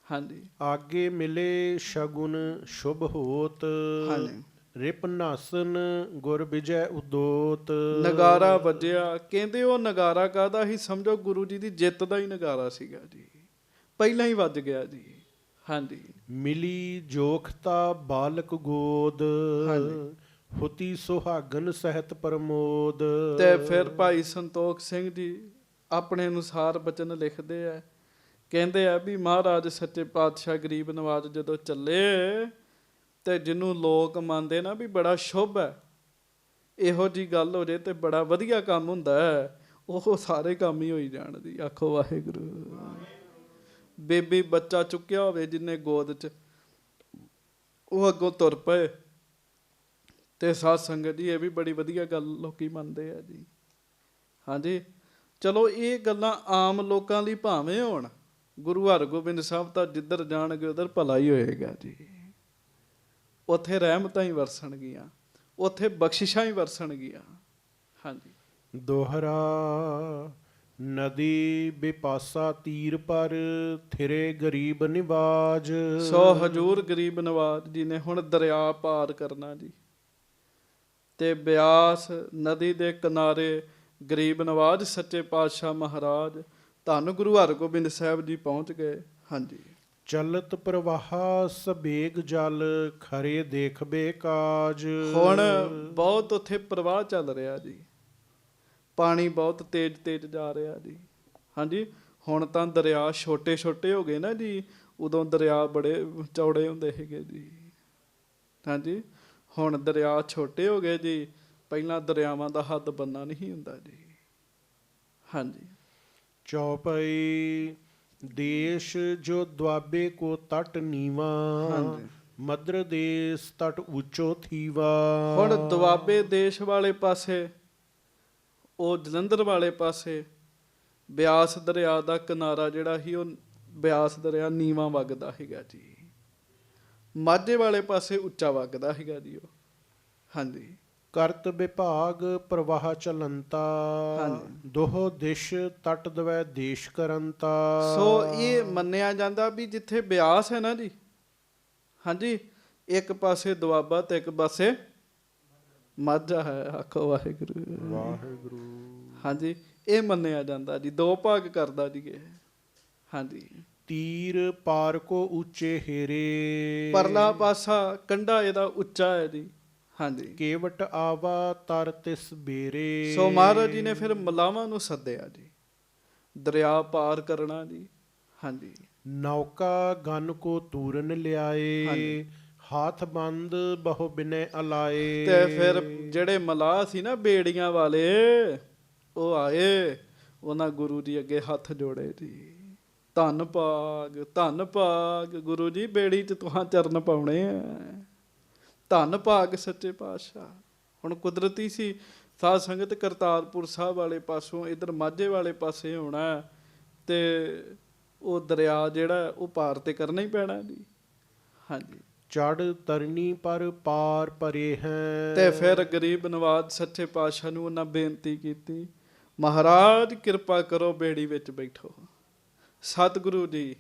ਹਾਂਜੀ ਆਗੇ ਮਿਲੇ ਸ਼ਗੁਨ ਸ਼ੁਭ ਹੋਤ। ਹਾਂਜੀ। ਰਿਪ ਨਾਸਨ ਗੁਰ ਵਿਜੈ ਉਦੋਤ। ਨਗਾਰਾ ਵੱਜਿਆ, ਕਹਿੰਦੇ ਉਹ ਨਗਾਰਾ ਕਾਹਦਾ ਸੀ? ਸਮਝੋ ਗੁਰੂ ਜੀ ਦੀ ਜਿੱਤ ਦਾ ਹੀ ਨਗਾਰਾ ਸੀਗਾ ਜੀ, ਪਹਿਲਾਂ ਹੀ ਵੱਜ ਗਿਆ ਜੀ। ਹਾਂਜੀ। ਮਿਲੀ ਜੋਖਤਾ ਬਾਲਕ ਗੋਦ। ਹਾਂਜੀ। ਹੁਤੀ ਸੁਹਾਗਨ ਸਹਿਤ ਪ੍ਰਮੋਦ। ਤੇ ਫਿਰ ਭਾਈ ਸੰਤੋਖ ਸਿੰਘ ਜੀ ਆਪਣੇ ਅਨੁਸਾਰ ਬਚਨ ਲਿਖਦੇ ਆ, ਕਹਿੰਦੇ ਆ ਵੀ ਮਹਾਰਾਜ ਸੱਚੇ ਪਾਤਸ਼ਾਹ ਗਰੀਬ ਨਵਾਜ ਜਦੋਂ ਚੱਲੇ ਤੇ ਜਿਹਨੂੰ ਲੋਕ ਮੰਨਦੇ ਨਾ ਵੀ ਬੜਾ ਸ਼ੁਭ ਹੈ, ਇਹੋ ਜੀ ਗੱਲ ਹੋ ਜੇ ਤੇ ਬੜਾ ਵਧੀਆ ਕੰਮ ਹੁੰਦਾ ਹੈ, ਉਹ ਸਾਰੇ ਕੰਮ ਹੀ ਹੋਈ ਜਾਣ ਦੀ। ਆਖੋ ਵਾਹਿਗੁਰੂ। ਬੇਬੀ ਬੱਚਾ ਚੁੱਕਿਆ ਹੋਵੇ ਜਿੰਨੇ ਗੋਦ 'ਚ, ਉਹ ਅੱਗੋਂ ਤੁਰ ਪਏ ਤੇ ਸਾਧ ਸੰਗਤ ਜੀ ਇਹ ਵੀ ਬੜੀ ਵਧੀਆ ਗੱਲ ਲੋਕੀ ਮੰਨਦੇ ਆ ਜੀ। ਹਾਂਜੀ ਚਲੋ ਇਹ ਗੱਲਾਂ ਆਮ ਲੋਕਾਂ ਲਈ ਭਾਵੇਂ ਹੋਣ, ਗੁਰੂ ਹਰਗੋਬਿੰਦ ਸਾਹਿਬ ਤਾਂ ਜਿੱਧਰ ਜਾਣਗੇ ਉਧਰ ਭਲਾ ਹੀ ਹੋਏਗਾ ਜੀ। ਉੱਥੇ ਰਹਿਮਤਾਂ ਹੀ ਵਰਸਣਗੀਆਂ, ਉੱਥੇ ਬਖਸ਼ਿਸ਼ਾਂ ਹੀ ਵਰਸਣਗੀਆਂ। ਹਾਂਜੀ। ਦੋਹਰਾ ਨਦੀ ਬਿਪਾਸਾ ਤੀਰ ਪਰ ਥਿਰੇ ਗਰੀਬ ਨਿਵਾਜ। ਸੋ ਹਜੂਰ ਗਰੀਬ ਨਵਾਜ ਜੀ ਨੇ ਹੁਣ ਦਰਿਆ ਪਾਰ ਕਰਨਾ ਜੀ, ਤੇ ਬਿਆਸ ਨਦੀ ਦੇ ਕਿਨਾਰੇ ਗਰੀਬ ਨਵਾਜ ਸੱਚੇ ਪਾਤਸ਼ਾਹ ਮਹਾਰਾਜ ਧੰਨ ਗੁਰੂ ਹਰਗੋਬਿੰਦ ਸਾਹਿਬ ਜੀ ਪਹੁੰਚ ਗਏ। ਹਾਂਜੀ। ਚਲਤ ਪ੍ਰਵਾਹ ਸਬੇਗ ਜਲ ਖਰੇ ਦੇਖਬੇ ਕਾਜ। ਹੁਣ ਬਹੁਤ ਉੱਥੇ ਪ੍ਰਵਾਹ ਚੱਲ ਰਿਹਾ ਜੀ, ਪਾਣੀ ਬਹੁਤ ਤੇਜ਼ ਤੇਜ਼ ਜਾ ਰਿਹਾ ਜੀ। ਹਾਂਜੀ ਹੁਣ ਤਾਂ ਦਰਿਆ ਛੋਟੇ ਛੋਟੇ ਹੋ ਗਏ ਨਾ ਜੀ, ਉਦੋਂ ਦਰਿਆ ਬੜੇ ਚੌੜੇ ਹੁੰਦੇ ਸੀਗੇ ਜੀ। ਹਾਂਜੀ ਹੁਣ ਦਰਿਆ ਛੋਟੇ ਹੋ ਗਏ ਜੀ, ਪਹਿਲਾਂ ਦਰਿਆਵਾਂ ਦਾ ਹੱਦ ਬੰਨਾ ਨਹੀਂ ਹੁੰਦਾ ਜੀ। ਹਾਂਜੀ। ਚੌਪਈ ਦੇਸ਼ ਜੋ ਦੁਆਬੇ ਕੋ ਤਟ ਨੀਵਾ। ਹਾਂਜੀ। ਮਦਰ ਦੇਸ਼ ਤਟ ਉੱਚੋ ਥੀਵਾ। ਹੁਣ ਦੁਆਬੇ ਦੇਸ਼ ਵਾਲੇ ਪਾਸੇ, ਉਹ ਜਲੰਧਰ ਵਾਲੇ ਪਾਸੇ ਬਿਆਸ ਦਰਿਆ ਦਾ ਕਿਨਾਰਾ ਜਿਹੜਾ ਸੀ, ਉਹ ਬਿਆਸ ਦਰਿਆ ਨੀਵਾਂ ਵਗਦਾ ਸੀਗਾ ਜੀ। ਮਾਝੇ ਵਾਲੇ ਪਾਸੇ ਉੱਚਾ ਵਗਦਾ ਸੀਗਾ ਜੀ ਉਹ। ਹਾਂਜੀ। ਕਰਤ ਵਿਭਾਗ ਪ੍ਰਵਾਹ ਚਲੰਤਾ। ਹਾਂਜੀ। ਦੋਹ ਦਿਸ਼ ਤਟ ਦਵੈ ਦੇਸ਼ ਕਰੰਤਾ। ਸੋ ਇਹ ਮੰਨਿਆ ਜਾਂਦਾ ਵੀ ਜਿੱਥੇ ਬਿਆਸ ਹੈ ਨਾ ਜੀ, ਹਾਂਜੀ ਇੱਕ ਪਾਸੇ ਦੁਆਬਾ ਤੇ ਇੱਕ ਪਾਸੇ ਮਾਝਾ ਹੈ। ਆਖੋ ਵਾਹਿਗੁਰੂ ਵਾਹਿਗੁਰੂ। ਹਾਂਜੀ ਇਹ ਮੰਨਿਆ ਜਾਂਦਾ ਜੀ, ਦੋ ਭਾਗ ਕਰਦਾ ਜੀ ਇਹ। ਹਾਂਜੀ। ਤੀਰ ਪਾਰ ਕੋ ਉੱਚੇ ਹੇਰੇ। ਪਰਲਾ ਪਾਸਾ ਕੰਢਾ ਇਹਦਾ ਉੱਚਾ ਹੈ ਜੀ। ਹਾਂਜੀ। ਕੇਵਟ ਆਵਾ ਤਰ ਤਿਸ ਬੇਰੇ। ਸੋ ਮਹਾਰਾਜ ਜੀ ਨੇ ਫਿਰ ਮਲਾਵਾਂ ਨੂੰ ਸੱਦਿਆ ਜੀ, ਦਰਿਆ ਪਾਰ ਕਰਨਾ ਜੀ। ਹਾਂਜੀ। ਨੌਕਾ ਗਨ ਕੋ ਤੂਰਨ ਲਿਆਏ। ਹਾਂਜੀ। ਹਾਥ ਬੰਦ ਬਹੁ ਬਿਨੈ ਅਲਾਏ। ਤੇ ਫਿਰ ਜਿਹੜੇ ਮਲਾਹ ਸੀ ਨਾ ਬੇੜੀਆਂ ਵਾਲੇ, ਉਹ ਆਏ, ਉਹਨਾਂ ਗੁਰੂ ਜੀ ਅੱਗੇ ਹੱਥ ਜੋੜੇ ਜੀ। ਧੰਨ ਭਾਗ ਧੰਨ ਭਾਗ ਗੁਰੂ ਜੀ, ਬੇੜੀ 'ਚ ਤੁਹਾਂ ਚਰਨ ਪਾਉਣੇ ਆ। ਧੰਨ ਭਾਗ ਸੱਚੇ ਪਾਤਸ਼ਾਹ। ਹੁਣ ਕੁਦਰਤੀ ਸੀ ਸਾਧ ਸੰਗਤ ਕਰਤਾਰਪੁਰ ਸਾਹਿਬ ਵਾਲੇ ਪਾਸੋਂ ਇੱਧਰ ਮਾਝੇ ਵਾਲੇ ਪਾਸੇ ਆਉਣਾ, ਤੇ ਉਹ ਦਰਿਆ ਜਿਹੜਾ ਉਹ ਪਾਰ ਤੇ ਕਰਨਾ ਹੀ ਪੈਣਾ ਜੀ। ਹਾਂਜੀ। ਚੜ ਤਰਨੀ ਪਰ ਪਾਰ ਪਰੇ ਹੈ। ਤੇ ਫਿਰ ਗਰੀਬ ਨਵਾਜ ਸੱਚੇ ਪਾਤਸ਼ਾਹ ਨੂੰ ਉਹਨਾਂ ਬੇਨਤੀ ਕੀਤੀ, ਮਹਾਰਾਜ ਕਿਰਪਾ ਕਰੋ ਬੇੜੀ ਵਿੱਚ ਬੈਠੋ। ਸਤਿਗੁਰੂ ਜੀ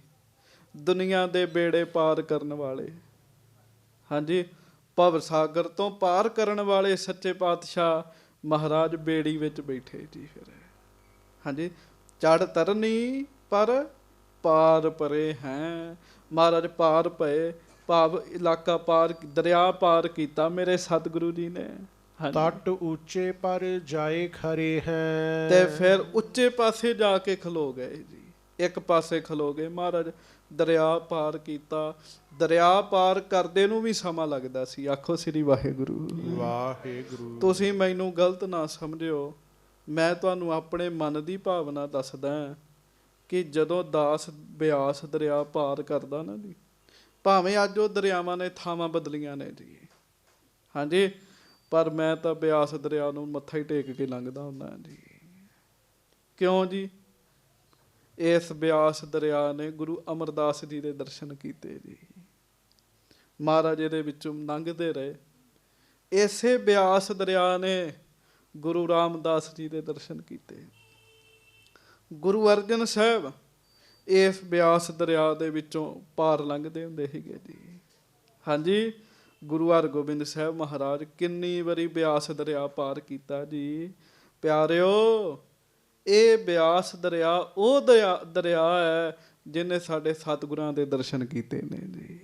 ਦੁਨੀਆ ਦੇ ਬੇੜੇ ਪਾਰ ਕਰਨ ਵਾਲੇ, ਹਾਂਜੀ ਭਵ ਸਾਗਰ ਤੋਂ ਪਾਰ ਕਰਨ ਵਾਲੇ ਸੱਚੇ ਪਾਤਸ਼ਾਹ ਮਹਾਰਾਜ ਬੇੜੀ ਵਿੱਚ ਬੈਠੇ ਜੀ। ਫਿਰ ਹਾਂਜੀ ਚੜ ਤਰਨੀ ਪਰ ਪਾਰ ਪਰੇ ਹੈ। ਮਹਾਰਾਜ ਪਾਰ ਪਏ, ਭਾਵ ਇਲਾਕਾ ਪਾਰ, ਦਰਿਆ ਪਾਰ ਕੀਤਾ ਮੇਰੇ ਸਤਿਗੁਰੂ ਜੀ ਨੇ। ਤਟ ਉੱਚੇ ਪਰ ਜਾਏ ਖਰੇ ਹੈ। ਤੇ ਫਿਰ ਉੱਚੇ ਪਾਸੇ ਜਾ ਕੇ ਖਲੋ ਗਏ ਜੀ, ਇੱਕ ਪਾਸੇ ਖਲੋ ਗਏ ਮਹਾਰਾਜ। ਦਰਿਆ ਪਾਰ ਕੀਤਾ। ਦਰਿਆ ਪਾਰ ਕਰਦੇ ਨੂੰ ਵੀ ਸਮਾਂ ਲੱਗਦਾ ਸੀ। ਆਖੋ ਸ੍ਰੀ ਵਾਹਿਗੁਰੂ। ਵਾਹਿਗੁਰੂ। ਤੁਸੀਂ ਮੈਨੂੰ ਗਲਤ ਨਾ ਸਮਝਿਓ, ਮੈਂ ਤੁਹਾਨੂੰ ਆਪਣੇ ਮਨ ਦੀ ਭਾਵਨਾ ਦੱਸਦਾ ਕਿ ਜਦੋਂ ਦਾਸ ਬਿਆਸ ਦਰਿਆ ਪਾਰ ਕਰਦਾ ਨਾ ਜੀ, ਭਾਵੇਂ ਅੱਜ ਉਹ ਦਰਿਆਵਾਂ ਨੇ ਥਾਵਾਂ ਬਦਲੀਆਂ ਨੇ ਜੀ, ਹਾਂਜੀ ਪਰ ਮੈਂ ਤਾਂ ਬਿਆਸ ਦਰਿਆ ਨੂੰ ਮੱਥਾ ਹੀ ਟੇਕ ਕੇ ਲੰਘਦਾ ਹੁੰਦਾ ਜੀ। ਕਿਉਂ ਜੀ? ਇਸ ਬਿਆਸ ਦਰਿਆ ਨੇ ਗੁਰੂ ਅਮਰਦਾਸ ਜੀ ਦੇ ਦਰਸ਼ਨ ਕੀਤੇ ਜੀ। ਮਹਾਰਾਜ ਇਹਦੇ ਵਿੱਚੋਂ ਲੰਘਦੇ ਰਹੇ। ਇਸੇ ਬਿਆਸ ਦਰਿਆ ਨੇ ਗੁਰੂ ਰਾਮਦਾਸ ਜੀ ਦੇ ਦਰਸ਼ਨ ਕੀਤੇ। ਗੁਰੂ ਅਰਜਨ ਸਾਹਿਬ ਇਸ ਬਿਆਸ ਦਰਿਆ ਦੇ ਵਿੱਚੋਂ ਪਾਰ ਲੰਘਦੇ ਹੁੰਦੇ ਸੀਗੇ ਜੀ। ਹਾਂਜੀ, ਗੁਰੂ ਹਰਗੋਬਿੰਦ ਸਾਹਿਬ ਮਹਾਰਾਜ ਕਿੰਨੀ ਵਾਰੀ ਬਿਆਸ ਦਰਿਆ ਪਾਰ ਕੀਤਾ ਜੀ। ਪਿਆਰਿਓ, ਇਹ ਬਿਆਸ ਦਰਿਆ ਉਹ ਦਰਿਆ ਹੈ ਜਿਹਨੇ ਸਾਡੇ ਸਤਿਗੁਰਾਂ ਦੇ ਦਰਸ਼ਨ ਕੀਤੇ ਨੇ ਜੀ।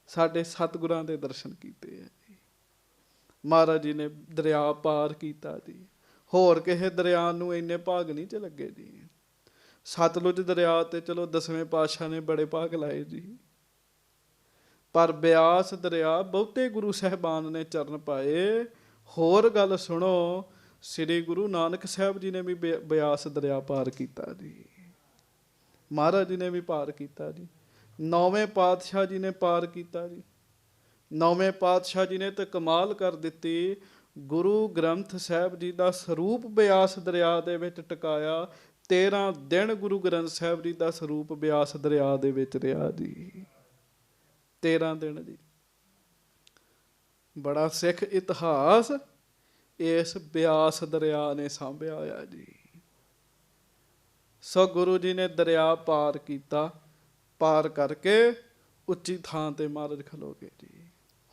ਸਾਡੇ ਸਤਿਗੁਰਾਂ ਦੇ ਦਰਸ਼ਨ ਕੀਤੇ ਹੈ ਜੀ। ਮਹਾਰਾਜ ਜੀ ਨੇ ਦਰਿਆ ਪਾਰ ਕੀਤਾ ਜੀ। ਹੋਰ ਕਿਸੇ ਦਰਿਆ ਨੂੰ ਇੰਨੇ ਭਾਗ ਨਹੀਂ ਚ ਲੱਗੇ ਜੀ। ਸਤਲੁਜ ਦਰਿਆ ਤੇ ਚਲੋ 10ਵੇਂ ਪਾਤਸ਼ਾਹ ਨੇ ਬੜੇ ਭਾਗ ਲਾਏ ਜੀ, ਪਰ ਬਿਆਸ ਦਰਿਆ ਬਹੁਤੇ ਗੁਰੂ ਸਾਹਿਬਾਨ ਨੇ ਚਰਨ ਪਾਏ। ਹੋਰ ਗੱਲ ਸੁਣੋ, ਸ੍ਰੀ ਗੁਰੂ ਨਾਨਕ ਸਾਹਿਬ ਜੀ ਨੇ ਵੀ ਬਿਆਸ ਦਰਿਆ ਪਾਰ ਕੀਤਾ ਜੀ। ਮਹਾਰਾਜ ਜੀ ਨੇ ਵੀ ਪਾਰ ਕੀਤਾ ਜੀ। 9ਵੇਂ ਪਾਤਸ਼ਾਹ ਜੀ ਨੇ ਪਾਰ ਕੀਤਾ ਜੀ। 9ਵੇਂ ਪਾਤਸ਼ਾਹ ਜੀ ਨੇ ਤਾਂ ਕਮਾਲ ਕਰ ਦਿੱਤੀ। ਗੁਰੂ ਗ੍ਰੰਥ ਸਾਹਿਬ ਜੀ ਦਾ ਸਰੂਪ ਬਿਆਸ ਦਰਿਆ ਦੇ ਵਿੱਚ ਟਿਕਾਇਆ। 13 ਦਿਨ ਗੁਰੂ ਗ੍ਰੰਥ ਸਾਹਿਬ ਜੀ ਦਾ ਸਰੂਪ ਬਿਆਸ ਦਰਿਆ ਦੇ ਵਿੱਚ ਰਿਹਾ ਜੀ। 13 ਦਿਨ ਜੀ। ਬੜਾ ਸਿੱਖ ਇਤਿਹਾਸ ਇਸ ਬਿਆਸ ਦਰਿਆ ਨੇ ਸਾਂਭਿਆ ਹੋਇਆ ਜੀ। ਸੋ ਗੁਰੂ ਜੀ ਨੇ ਦਰਿਆ ਪਾਰ ਕੀਤਾ। ਪਾਰ ਕਰਕੇ ਉੱਚੀ ਥਾਂ ਤੇ ਮਹਾਰਾਜ ਖਲੋ ਗਏ ਜੀ।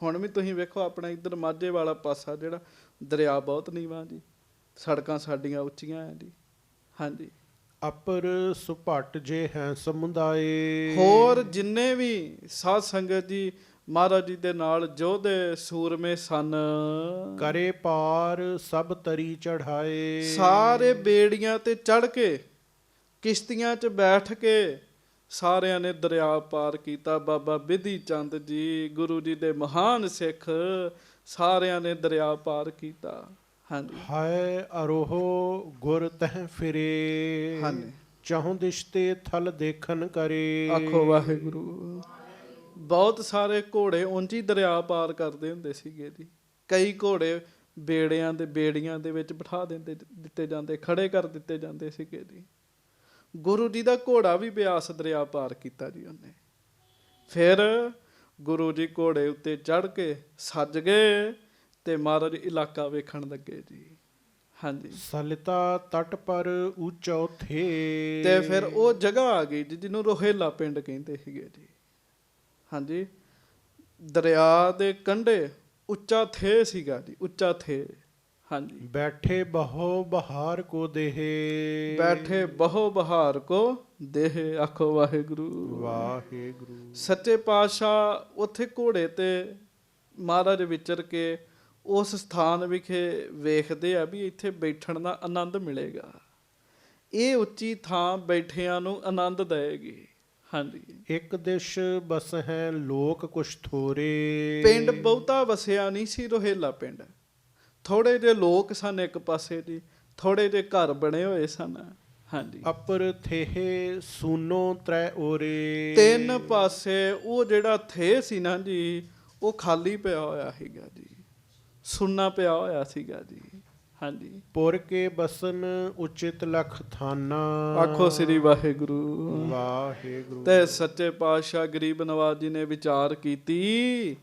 ਹੁਣ ਵੀ ਤੁਸੀਂ ਵੇਖੋ, ਆਪਣਾ ਇੱਧਰ ਮਾਝੇ ਵਾਲਾ ਪਾਸਾ ਜਿਹੜਾ ਦਰਿਆ ਬਹੁਤ ਨੀਵਾਂ ਜੀ, ਸੜਕਾਂ ਸਾਡੀਆਂ ਉੱਚੀਆਂ ਹੈ ਜੀ। ਹਾਂਜੀ, ਅਪਰ ਸੁਭਟ ਜੇ ਹੈ ਸਮੁਦਾਏ। ਹੋਰ ਜਿੰਨੇ ਵੀ ਸਾਧ ਸੰਗਤ ਜੀ ਮਹਾਰਾਜ ਜੀ ਦੇ ਨਾਲ ਯੋਧੇ ਸੂਰਮੇ ਸਨ, ਕਰੇ ਪਾਰ ਸਭ ਤਰੀ ਚੜਾਏ। ਸਾਰੇ ਬੇੜੀਆਂ ਤੇ ਚੜ੍ਹ ਕੇ, ਕਿਸ਼ਤੀਆਂ 'ਚ ਬੈਠ ਕੇ ਸਾਰਿਆਂ ਨੇ ਦਰਿਆ ਪਾਰ ਕੀਤਾ। ਬਾਬਾ ਬਿਧੀ ਚੰਦ ਜੀ, ਗੁਰੂ ਜੀ ਦੇ ਮਹਾਨ ਸਿੱਖ, ਸਾਰਿਆਂ ਨੇ ਦਰਿਆ ਪਾਰ ਕੀਤਾ। ਹਾਂਜੀ, ਹਾਏ ਅਰੋਹ ਗੁਰ ਤਹਿ ਫਿਰੇ। ਹਾਂਜੀ, ਚਾਹੁ ਦਿਸ਼ ਤੇ ਥਲ ਦੇਖਣ ਕਰੇ। ਆਖੋ ਵਾਹਿਗੁਰੂ। ਬਹੁਤ ਸਾਰੇ ਘੋੜੇ ਉਂਝ ਹੀ ਦਰਿਆ ਪਾਰ ਕਰਦੇ ਹੁੰਦੇ ਸੀਗੇ ਜੀ। ਕਈ ਘੋੜੇ ਬੇੜੀਆਂ ਦੇ ਵਿੱਚ ਬਿਠਾ ਦਿੱਤੇ ਜਾਂਦੇ, ਖੜੇ ਕਰ ਦਿੱਤੇ ਜਾਂਦੇ ਸੀਗੇ ਜੀ। ਗੁਰੂ ਜੀ ਦਾ ਘੋੜਾ ਵੀ ਬਿਆਸ ਦਰਿਆ ਪਾਰ ਕੀਤਾ ਜੀ ਉਹਨੇ। ਫਿਰ ਗੁਰੂ ਜੀ ਘੋੜੇ ਉੱਤੇ ਚੜ੍ਹ ਕੇ ਸੱਜ ਗਏ ਤੇ ਮਹਾਰਾਜ ਇਲਾਕਾ ਵੇਖਣ ਲੱਗੇ ਜੀ। ਹਾਂਜੀ, ਸਲਿਤਾ ਤਟ ਪਰ ਉੱਚਾ ਥੇ। ਤੇ ਫਿਰ ਉਹ ਜਗ੍ਹਾ ਆ ਗਈ ਜੀ ਜਿਹਨੂੰ ਰੋਹੇਲਾ ਪਿੰਡ ਕਹਿੰਦੇ ਸੀਗੇ ਜੀ। ਹਾਂਜੀ, ਦਰਿਆ ਦੇ ਕੰਢੇ ਉੱਚਾ ਥੇ ਸੀਗਾ ਜੀ, ਉੱਚਾ ਥੇ। ਹਾਂਜੀ, ਬੈਠੇ ਬਹੁ ਬਹਾਰ ਕੋ ਦੇਹ। ਬੈਠੇ ਬਹੁ ਬਹਾਰ ਕੋ ਦੇਹ। ਆਖੋ ਵਾਹਿਗੁਰੂ। ਵਾਹਿਗੁਰੂ। ਸੱਚੇ ਪਾਤਸ਼ਾਹ ਉੱਥੇ ਘੋੜੇ ਤੇ ਮਹਾਰਾਜ ਵਿਚਰ ਕੇ ਉਸ ਸਥਾਨ ਵਿਖੇ ਵੇਖਦੇ ਆ ਵੀ ਇੱਥੇ ਬੈਠਣ ਦਾ ਆਨੰਦ ਮਿਲੇਗਾ। ਇਹ ਉੱਚੀ ਥਾਂ ਬੈਠਿਆਂ ਨੂੰ ਆਨੰਦ ਦੇਵੇਗੀ। ਹਾਂਜੀ, ਇੱਕ ਦਿਸ਼ ਬਸ ਹੈ ਲੋਕ ਕੁਛ ਥੋਰੇ। ਪਿੰਡ ਬਹੁਤਾ ਵਸਿਆ ਨਹੀਂ ਸੀ ਰੋਹੇਲਾ ਪਿੰਡ। ਥੋੜੇ ਜਿਹੇ ਲੋਕ ਸਨ ਇੱਕ ਪਾਸੇ ਜੀ, ਥੋੜੇ ਜਿਹੇ ਘਰ ਬਣੇ ਹੋਏ ਸਨ। ਹਾਂਜੀ, ਅਪਰ ਥੇਹ ਸੂਨੋ ਤ੍ਰੈ ਓਰੇ। 3 ਪਾਸੇ ਉਹ ਜਿਹੜਾ ਥੇ ਸੀ ਨਾ ਜੀ, ਉਹ ਖਾਲੀ ਪਿਆ ਹੋਇਆ ਸੀਗਾ ਜੀ, ਸੁੰਨਾ ਪਿਆ ਹੋਇਆ ਸੀਗਾ ਜੀ। ਹਾਂਜੀ, ਪੁਰ ਕੇ ਬਸਨ ਉਚਿਤ ਲਖ ਥਾਨਾ। ਆਖੋ ਸ੍ਰੀ ਵਾਹਿਗੁਰੂ। ਵਾਹਿਗੁਰੂ। ਤੇ ਸੱਚੇ ਪਾਤਸ਼ਾਹ ਗਰੀਬ ਨਵਾਜ ਜੀ ਨੇ ਵਿਚਾਰ ਕੀਤੀ,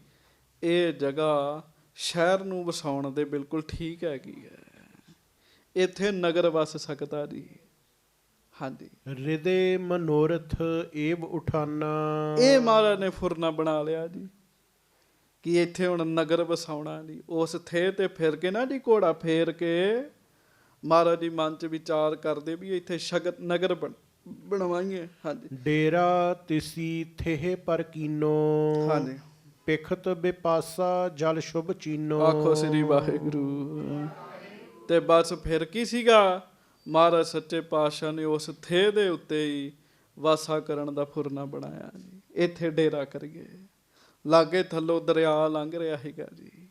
ਇਹ ਜਗ੍ਹਾ ਸ਼ਹਿਰ ਨੂੰ ਵਸਾਉਣ ਦੇ ਬਿਲਕੁਲ ਠੀਕ ਹੈਗੀ ਹੈ। ਇੱਥੇ ਨਗਰ ਵਸ ਸਕਦਾ ਜੀ। ਹਾਂਜੀ, ਹਿਰਦੇ ਮਨੋਰਥ ਏਵ ਉਠਾਨਾ। ਇਹ ਮਹਾਰਾਜ ਨੇ ਫੁਰਨਾ ਬਣਾ ਲਿਆ ਜੀ ਕਿ ਇੱਥੇ ਹੁਣ ਨਗਰ ਵਸਾਉਣਾ ਜੀ। ਉਸ ਥੇ ਤੇ ਫਿਰ ਕੇ ਨਾ ਜੀ, ਘੋੜਾ ਫੇਰ ਕੇ ਮਹਾਰਾਜ ਜੀ ਮਨ 'ਚ ਵਿਚਾਰ ਕਰਦੇ ਵੀ ਇੱਥੇ ਨਗਰ ਬਣਵਾਈਏ। ਹਾਂਜੀ, ਡੇਰਾ ਤਿਸੀ ਥੇਹ ਪਰ ਕੀਨੋ। ਹਾਂਜੀ, ਪਿਖਤ ਬਿਪਾਸਾ ਜਲ ਸ਼ੁਭ ਚੀਨੋ। ਆਖੋ ਸ੍ਰੀ ਵਾਹਿਗੁਰੂ। ਤੇ ਬਸ ਫਿਰ ਕੀ ਸੀਗਾ, ਮਹਾਰਾਜ ਸੱਚੇ ਪਾਤਸ਼ਾਹ ਨੇ ਉਸ ਥੇ ਦੇ ਉੱਤੇ ਹੀ ਵਾਸਾ ਕਰਨ ਦਾ ਫੁਰਨਾ ਬਣਾਇਆ ਜੀ। ਇੱਥੇ ਡੇਰਾ ਕਰੀਏ। ਲਾਗੇ ਥੱਲੋਂ ਦਰਿਆ ਲੰਘ ਰਿਹਾ ਸੀਗਾ ਜੀ,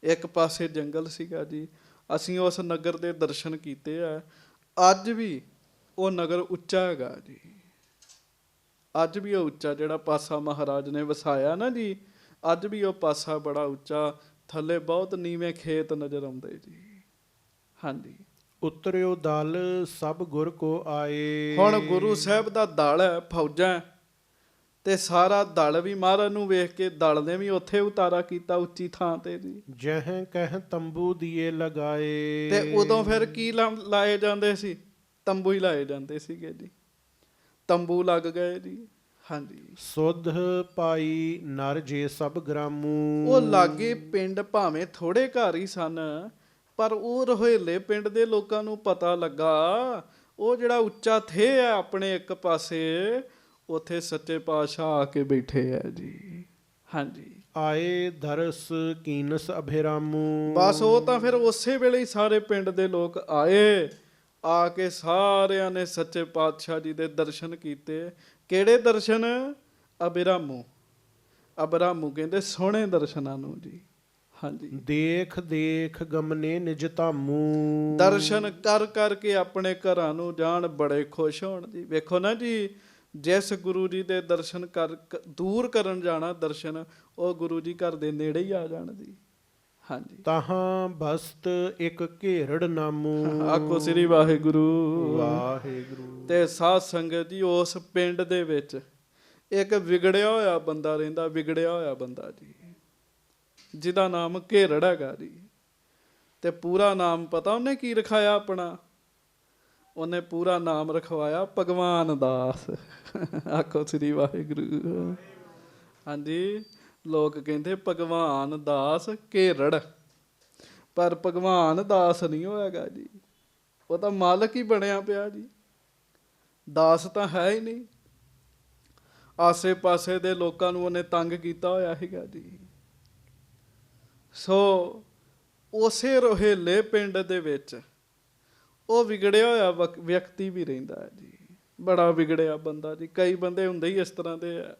ਇੱਕ ਪਾਸੇ ਜੰਗਲ ਸੀਗਾ ਜੀ। ਅਸੀਂ ਉਸ ਨਗਰ ਦੇ ਦਰਸ਼ਨ ਕੀਤੇ ਆ। ਅੱਜ ਵੀ ਉਹ ਨਗਰ ਉੱਚਾ ਹੈਗਾ ਜੀ। ਅੱਜ ਵੀ ਉਹ ਉੱਚਾ ਜਿਹੜਾ ਪਾਸਾ ਮਹਾਰਾਜ ਨੇ ਵਸਾਇਆ ਨਾ ਜੀ, ਅੱਜ ਵੀ ਉਹ ਪਾਸਾ ਬੜਾ ਉੱਚਾ। ਥੱਲੇ ਬਹੁਤ ਨੀਵੇਂ ਖੇਤ ਨਜ਼ਰ ਆਉਂਦੇ ਜੀ। ਹਾਂਜੀ, ਉਤਰਿਓ ਦਲ ਸਭ ਗੁਰ ਕੋ ਆਏ। ਹੁਣ ਗੁਰੂ ਸਾਹਿਬ ਦਾ ਦਲ ਹੈ, ਫੌਜਾਂ ਹੈ, ਤੇ ਸਾਰਾ ਦਲ ਵੀ ਮਹਾਰਾਜ ਨੂੰ ਵੇਖ ਕੇ ਦਲ ਨੇ ਵੀ ਉੱਥੇ ਉਤਾਰਾ ਕੀਤਾ ਉੱਚੀ ਥਾਂ ਤੇ ਜੀ। ਜਹ ਕਹਿ ਤੰਬੂ ਦੀਏ ਲਗਾਏ। ਤੇ ਉਦੋਂ ਫਿਰ ਕੀ ਲਾਏ ਜਾਂਦੇ ਸੀ? ਤੰਬੂ ਹੀ ਲਾਏ ਜਾਂਦੇ ਸੀਗੇ ਜੀ, ਤੰਬੂ ਲੱਗ ਗਏ ਜੀ। ਹਾਂਜੀ, ਸੁਧ ਪਾਈ ਨਰ ਜੇ ਸਭ ਗ੍ਰਾਮੂ। ਉਹ ਲਾਗੇ ਪਿੰਡ ਭਾਵੇਂ ਥੋੜੇ ਘਰ ਹੀ ਸਨ, ਪਰ ਉਹ ਰੋਹਿਲੇ ਪਿੰਡ ਦੇ ਲੋਕਾਂ ਨੂੰ ਪਤਾ ਲੱਗਾ ਉਹ ਜਿਹੜਾ ਉੱਚਾ ਥੇ ਹੈ ਆਪਣੇ ਇੱਕ ਪਾਸੇ, ਉੱਥੇ ਸੱਚੇ ਪਾਤਸ਼ਾਹ ਆ ਕੇ ਬੈਠੇ ਆ ਜੀ। ਹਾਂਜੀ, ਆਏ ਦਰਸ ਕੀਨਸ ਅਭਿਰਾਮੂ। ਬਸ ਉਹ ਤਾਂ ਫਿਰ ਉਸੇ ਵੇਲੇ ਹੀ ਸਾਰੇ ਪਿੰਡ ਦੇ ਲੋਕ ਆਏ, ਆ ਕੇ ਸਾਰਿਆਂ ਨੇ ਸੱਚੇ ਪਾਤਸ਼ਾਹ ਜੀ ਦੇ ਦਰਸ਼ਨ ਕੀਤੇ। ਕਿਹੜੇ ਦਰਸ਼ਨ? ਅਭਿਰਾਮੂ। ਅਭਿਰਾਮੂ ਕਹਿੰਦੇ ਸੋਹਣੇ ਦਰਸ਼ਨਾਂ ਨੂੰ ਜੀ। ਹਾਂਜੀ, ਦੇਖ ਦੇਖ ਗਮਨੇ ਨਿਜ ਧਾਮੂ। ਦਰਸ਼ਨ ਕਰ ਕਰਕੇ ਆਪਣੇ ਘਰਾਂ ਨੂੰ ਜਾਣ, ਬੜੇ ਖੁਸ਼ ਹੋਣ ਜੀ। ਵੇਖੋ ਨਾ ਜੀ, ਜਿਸ ਗੁਰੂ ਜੀ ਦੇ ਦਰਸ਼ਨ ਦੂਰ ਕਰਨ ਜਾਣਾ ਦਰਸ਼ਨ, ਉਹ ਗੁਰੂ ਜੀ ਘਰ ਦੇ ਨੇੜੇ ਹੀ ਆ ਜਾਣ ਜੀ। ਹਾਂਜੀ, ਤਾਹਾਂ ਬਸਤ ਇੱਕ ਘੇਰੜ ਨਾਮੂ। ਆਖੋ ਸ੍ਰੀ ਵਾਹਿਗੁਰੂ ਵਾਹਿਗੁਰੂ। ਤੇ ਸਾਧ ਸੰਗਤ ਜੀ, ਉਸ ਪਿੰਡ ਦੇ ਵਿੱਚ ਇੱਕ ਵਿਗੜਿਆ ਹੋਇਆ ਬੰਦਾ ਰਹਿੰਦਾ, ਵਿਗੜਿਆ ਹੋਇਆ ਬੰਦਾ ਜੀ, ਜਿਹਦਾ ਨਾਮ ਘੇਰੜ ਹੈਗਾ ਜੀ। ਤੇ ਪੂਰਾ ਨਾਮ ਪਤਾ ਉਹਨੇ ਕੀ ਰਖਾਇਆ ਆਪਣਾ? ਉਹਨੇ ਪੂਰਾ ਨਾਮ ਰਖਵਾਇਆ ਭਗਵਾਨ ਦਾਸ। ਆਖੋ ਸ੍ਰੀ ਵਾਹਿਗੁਰੂ। ਹਾਂਜੀ, ਲੋਕ ਕਹਿੰਦੇ ਭਗਵਾਨ ਦਾਸ ਘੇਰੜ, ਪਰ ਭਗਵਾਨ ਦਾਸ ਨਹੀਂ ਹੋਏਗਾ ਜੀ, ਉਹ ਤਾਂ ਮਾਲਕ ਹੀ ਬਣਿਆ ਪਿਆ ਜੀ, ਦਾਸ ਤਾਂ ਹੈ ਹੀ ਨਹੀਂ। ਆਸੇ ਪਾਸੇ ਦੇ ਲੋਕਾਂ ਨੂੰ ਉਹਨੇ ਤੰਗ ਕੀਤਾ ਹੋਇਆ ਹੈਗਾ ਜੀ। ਸੋ ਉਸੇ ਰੋਹਿਲੇ ਪਿੰਡ ਦੇ ਵਿੱਚ ਉਹ ਵਿਗੜਿਆ ਹੋਇਆ ਵਿਅਕਤੀ ਵੀ ਰਹਿੰਦਾ ਹੈ ਜੀ, ਬੜਾ ਵਿਗੜਿਆ ਬੰਦਾ ਜੀ। ਕਈ ਬੰਦੇ ਹੁੰਦੇ ਹੀ ਇਸ ਤਰ੍ਹਾਂ ਦੇ ਆ।